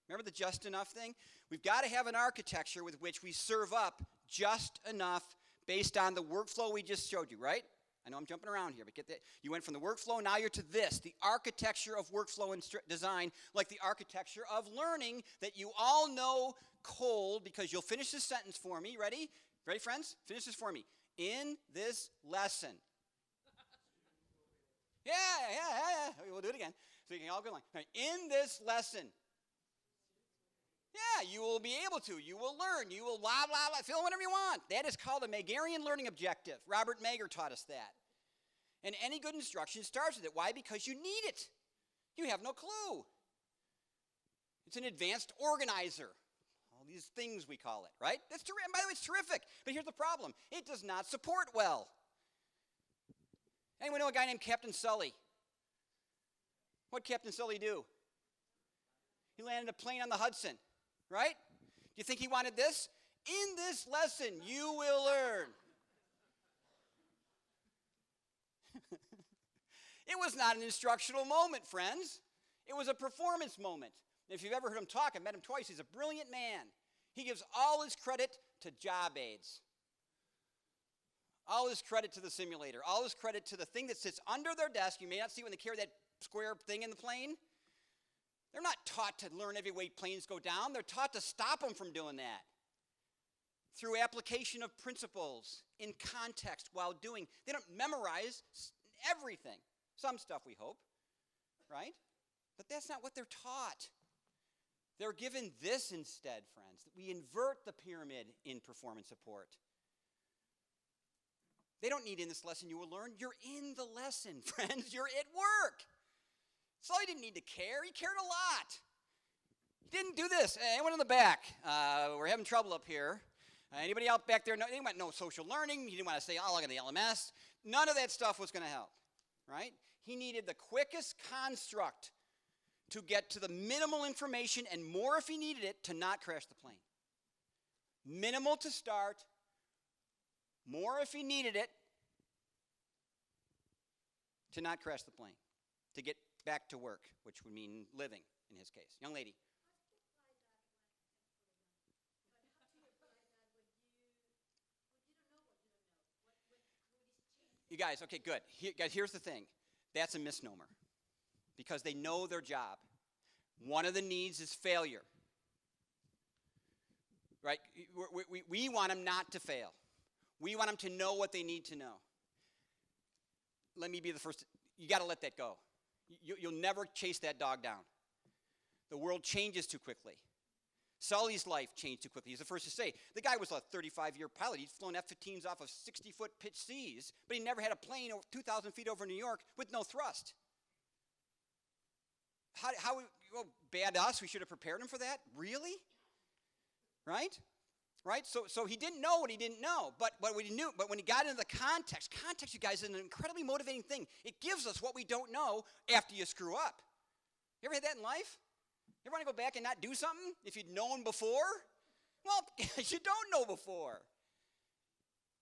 Remember the just enough thing? We've got to have an architecture with which we serve up just enough based on the workflow we just showed you, right? I know I'm jumping around here, but get that. You went from the workflow, now you're to this, the architecture of workflow and design, like the architecture of learning that you all know cold, because you'll finish this sentence for me. Ready? Ready, friends? Finish this for me. In this lesson. Yeah. We'll do it again. So you can all go along. Right. In this lesson. Yeah, you will be able to. You will learn. You will blah, blah, blah. Fill in whatever you want. That is called a Megarian learning objective. Robert Mager taught us that. And any good instruction starts with it. Why? Because you need it. You have no clue. It's an advanced organizer. All these things we call it, right? That's and by the way, it's terrific. But here's the problem. It does not support well. Anyone know a guy named Captain Sully? What'd Captain Sully do? He landed a plane on the Hudson, right? Do you think he wanted this? In this lesson, you will learn. It was not an instructional moment, friends. It was a performance moment. If you've ever heard him talk, I've met him twice. He's a brilliant man. He gives all his credit to job aids. All his credit to the simulator. All his credit to the thing that sits under their desk. You may not see when they carry that square thing in the plane. They're not taught to learn every way planes go down. They're taught to stop them from doing that. Through application of principles in context while doing. They don't memorize everything. Some stuff we hope, right? But that's not what they're taught. They're given this instead, friends. That we invert the pyramid in performance support. They don't need in this lesson you will learn. You're in the lesson, friends. You're at work. So he didn't need to care. He cared a lot. He didn't do this. Hey, anyone in the back? We're having trouble up here. Anybody out back there, they went no social learning. He didn't want to say, oh, look at the LMS. None of that stuff was going to help, right? He needed the quickest construct to get to the minimal information and more if he needed it to not crash the plane. Minimal to start, more if he needed it to not crash the plane, to get back to work, which would mean living in his case. Young lady. You guys, okay, good. Guys, here's the thing. That's a misnomer because they know their job. One of the needs is failure, right? We want them not to fail. We want them to know what they need to know. Let me be the first. You got to let that go. You'll never chase that dog down. The world changes too quickly. Sully's life changed too quickly. He's the first to say. The guy was a 35-year pilot. He'd flown F-15s off of 60-foot pitch seas, but he never had a plane over 2,000 feet over New York with no thrust. How well, bad us, we should have prepared him for that? Really? Right? Right? So he didn't know what he didn't know, but what he knew, but when he got into the context, you guys, is an incredibly motivating thing. It gives us what we don't know after you screw up. You ever had that in life? You ever want to go back and not do something if you'd known before? Well, you don't know before.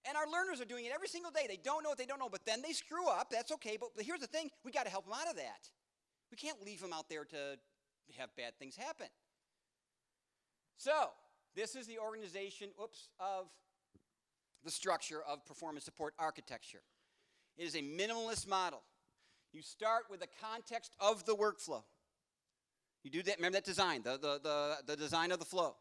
And our learners are doing it every single day. They don't know what they don't know, but then they screw up. That's okay, but here's the thing. We got to help them out of that. We can't leave them out there to have bad things happen. So, this is the organization, of the structure of performance support architecture. It is a minimalist model. You start with the context of the workflow. You do that, remember that design, the design of the flow.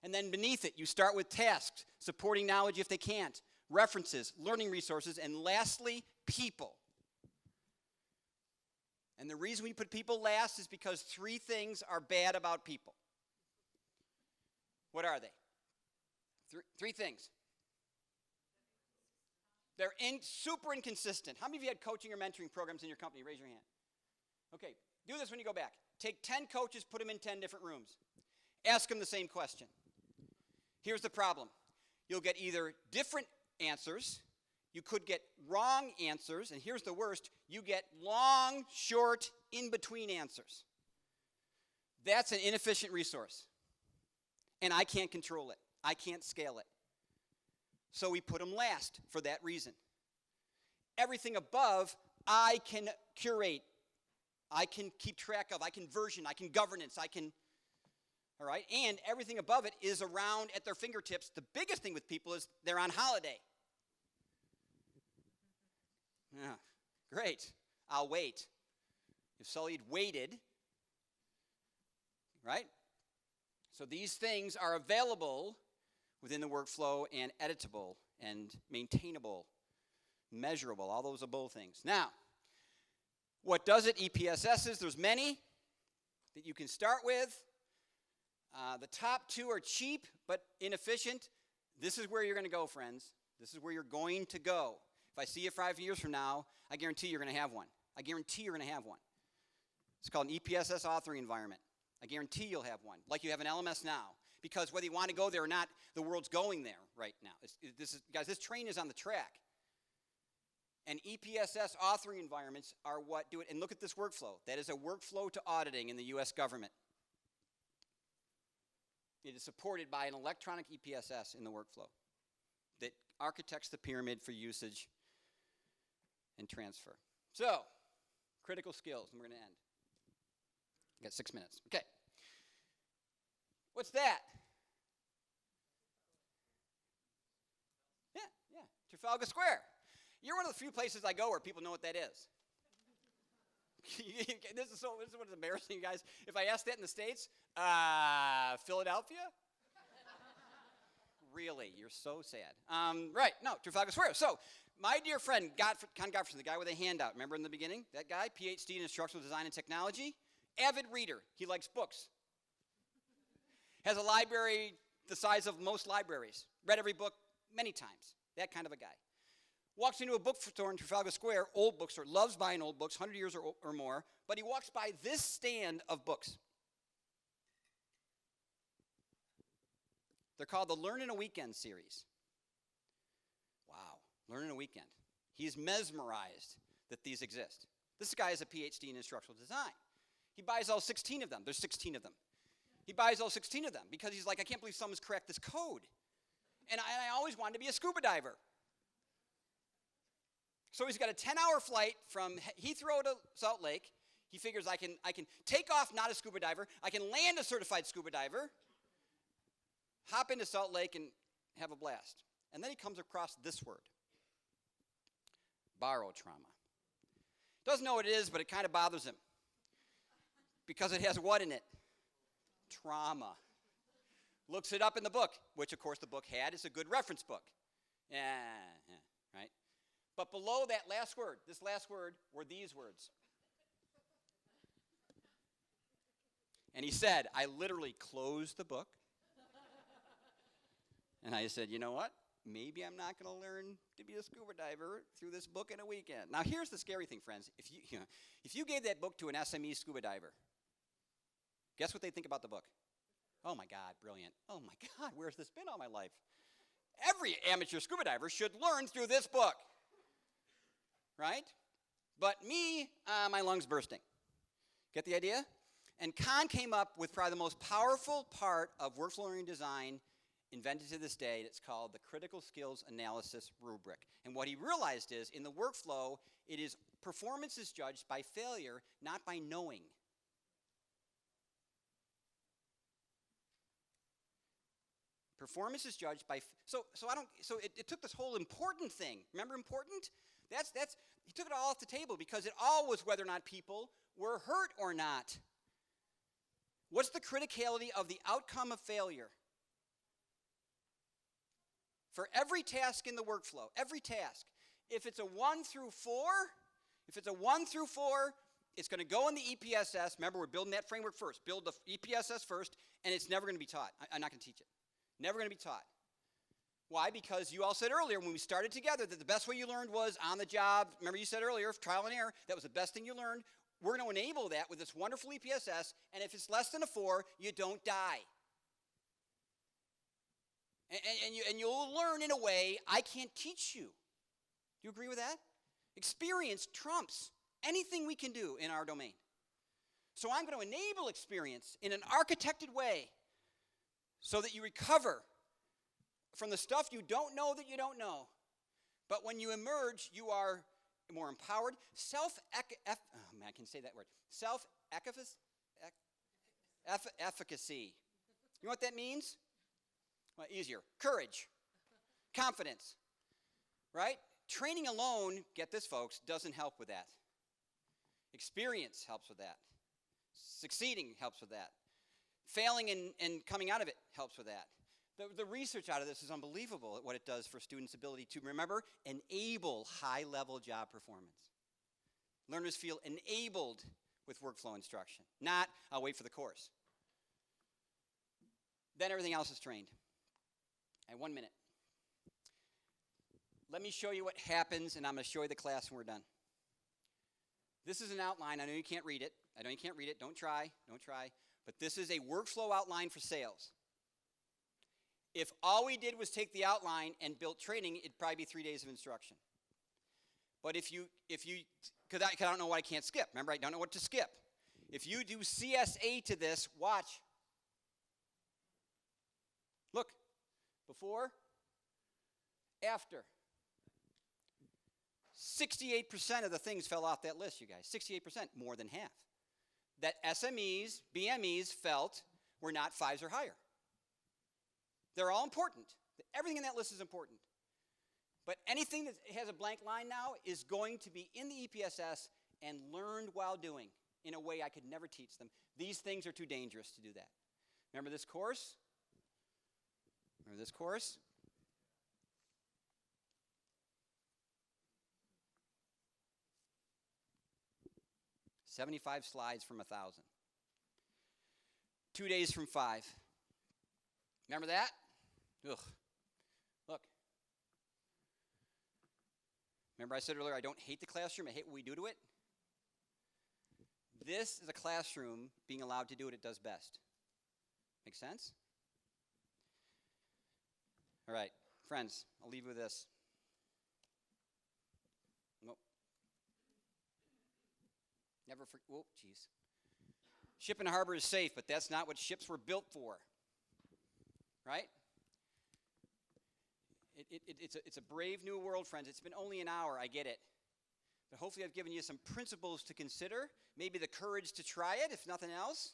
And then beneath it, you start with tasks, supporting knowledge if they can't, references, learning resources, and lastly, people. And the reason we put people last is because 3 things are bad about people. What are they? 3 things. They're super inconsistent. How many of you had coaching or mentoring programs in your company? Raise your hand. Okay, do this when you go back. Take 10 coaches, put them in 10 different rooms. Ask them the same question. Here's the problem. You'll get either different answers, you could get wrong answers, and here's the worst, you get long, short, in-between answers. That's an inefficient resource. And I can't control it. I can't scale it. So we put them last for that reason. Everything above, I can curate. I can keep track of, I can version, I can governance, all right? And everything above it is around at their fingertips. The biggest thing with people is they're on holiday. Yeah, great, I'll wait. If Sully had waited, right? So these things are available within the workflow and editable and maintainable, measurable, all those are both things. Now, what does it? EPSSs, there's many that you can start with. The top 2 are cheap but inefficient. This is where you're going to go, friends. This is where you're going to go. If I see you 5 years from now, I guarantee you're going to have one. I guarantee you're going to have one. It's called an EPSS authoring environment. I guarantee you'll have one, like you have an LMS now. Because whether you want to go there or not, the world's going there right now. Guys, this train is on the track. And EPSS authoring environments are what do it. And look at this workflow. That is a workflow to auditing in the U.S. government. It is supported by an electronic EPSS in the workflow that architects the pyramid for usage and transfer. So, critical skills, and we're going to end. We've got 6 minutes. Okay. What's that? Yeah, Trafalgar Square. You're one of the few places I go where people know what that is. This is what's embarrassing, you guys. If I ask that in the States, Philadelphia? Really, you're so sad. Right, no, Trafalgar Square. So, my dear friend, Con Godfrey, the guy with a handout, remember in the beginning? That guy, PhD in instructional design and technology, avid reader. He likes books. Has a library the size of most libraries. Read every book many times. That kind of a guy. Walks into a bookstore in Trafalgar Square, old bookstore, loves buying old books, 100 years or more, but he walks by this stand of books. They're called the Learn in a Weekend series. Wow, Learn in a Weekend. He's mesmerized that these exist. This guy has a PhD in instructional design. He buys all 16 of them. There's 16 of them. He buys all 16 of them because he's like, I can't believe someone's cracked this code. And I always wanted to be a scuba diver. So he's got a 10-hour flight from Heathrow to Salt Lake. He figures I can take off not a scuba diver. I can land a certified scuba diver, hop into Salt Lake, and have a blast. And then he comes across this word, barotrauma. Doesn't know what it is, but it kind of bothers him because it has what in it? Trauma. Looks it up in the book, which, of course, the book had. It's a good reference book. Yeah, right? But below that last word, this last word, were these words. And he said, I literally closed the book. And I said, you know what? Maybe I'm not going to learn to be a scuba diver through this book in a weekend. Now, here's the scary thing, friends. If you gave that book to an SME scuba diver, guess what they think about the book? Oh, my God, brilliant. Oh, my God, where's this been all my life? Every amateur scuba diver should learn through this book, right? But me, my lungs bursting. Get the idea? And Kahn came up with probably the most powerful part of workflow learning design invented to this day. It's called the Critical Skills Analysis Rubric. And what he realized is, in the workflow, performance is judged by failure, not by knowing. Performance is judged by, it took this whole important thing. Remember important? He took it all off the table because it all was whether or not people were hurt or not. What's the criticality of the outcome of failure? For every task in the workflow, every task, if it's a 1 through 4, it's going to go in the EPSS. Remember, we're building that framework first. Build the EPSS first, and it's never going to be taught. I'm not going to teach it. Never going to be taught. Why? Because you all said earlier when we started together that the best way you learned was on the job. Remember you said earlier, trial and error, that was the best thing you learned. We're going to enable that with this wonderful EPSS, and if it's less than a 4, you don't die. And you'll learn in a way I can't teach you. Do you agree with that? Experience trumps anything we can do in our domain. So I'm going to enable experience in an architected way so that you recover from the stuff you don't know that you don't know. But when you emerge, you are more empowered. I can say that word. Self-efficacy. You know what that means? Well, easier. Courage. Confidence. Right? Training alone, get this, folks, doesn't help with that. Experience helps with that. Succeeding helps with that. Failing and coming out of it helps with that. The research out of this is unbelievable at what it does for students' ability to, remember, enable high-level job performance. Learners feel enabled with workflow instruction, not, I'll wait for the course. Then everything else is trained. I have 1 minute. Let me show you what happens, and I'm going to show you the class when we're done. This is an outline. I know you can't read it. Don't try. But this is a workflow outline for sales. If all we did was take the outline and built training, it'd probably be 3 days of instruction. But because I don't know what I can't skip. Remember, I don't know what to skip. If you do CSA to this, watch. Look, before, after. 68% of the things fell off that list, you guys. 68%, more than half. That SMEs, BMEs felt were not 5s or higher. They're all important. Everything in that list is important. But anything that has a blank line now is going to be in the EPSS and learned while doing in a way I could never teach them. These things are too dangerous to do that. Remember this course? 75 slides from 1,000. 2 days from 5. Remember that? Ugh. Look. Remember I said earlier I don't hate the classroom, I hate what we do to it? This is a classroom being allowed to do what it does best. Make sense? All right, friends, I'll leave you with this. Nope. Never forget. Whoa, jeez. Ship in a harbor is safe, but that's not what ships were built for. Right? It's a brave new world, friends. It's been only an hour, I get it. But hopefully I've given you some principles to consider, maybe the courage to try it, if nothing else.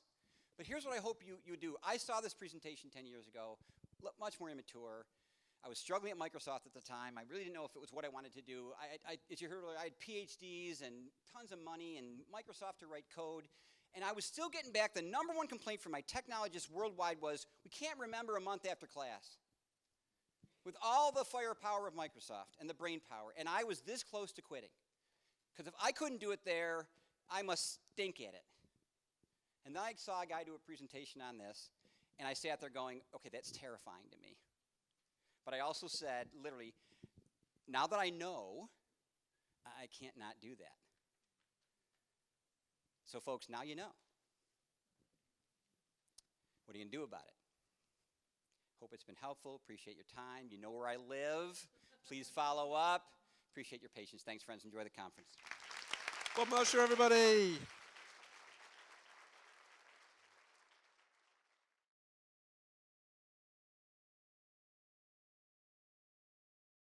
But here's what I hope you do. I saw this presentation 10 years ago, much more immature. I was struggling at Microsoft at the time. I really didn't know if it was what I wanted to do. As you heard earlier, I had PhDs and tons of money and Microsoft to write code. And I was still getting back. The number one complaint from my technologists worldwide was, we can't remember a month after class. With all the firepower of Microsoft and the brain power. And I was this close to quitting. Because if I couldn't do it there, I must stink at it. And then I saw a guy do a presentation on this, and I sat there going, okay, that's terrifying to me. But I also said, literally, now that I know, I can't not do that. So folks, now you know. What are you going to do about it? Hope it's been helpful. Appreciate your time. You know where I live. Please follow up. Appreciate your patience. Thanks, friends. Enjoy the conference. Bob Mosher, everybody.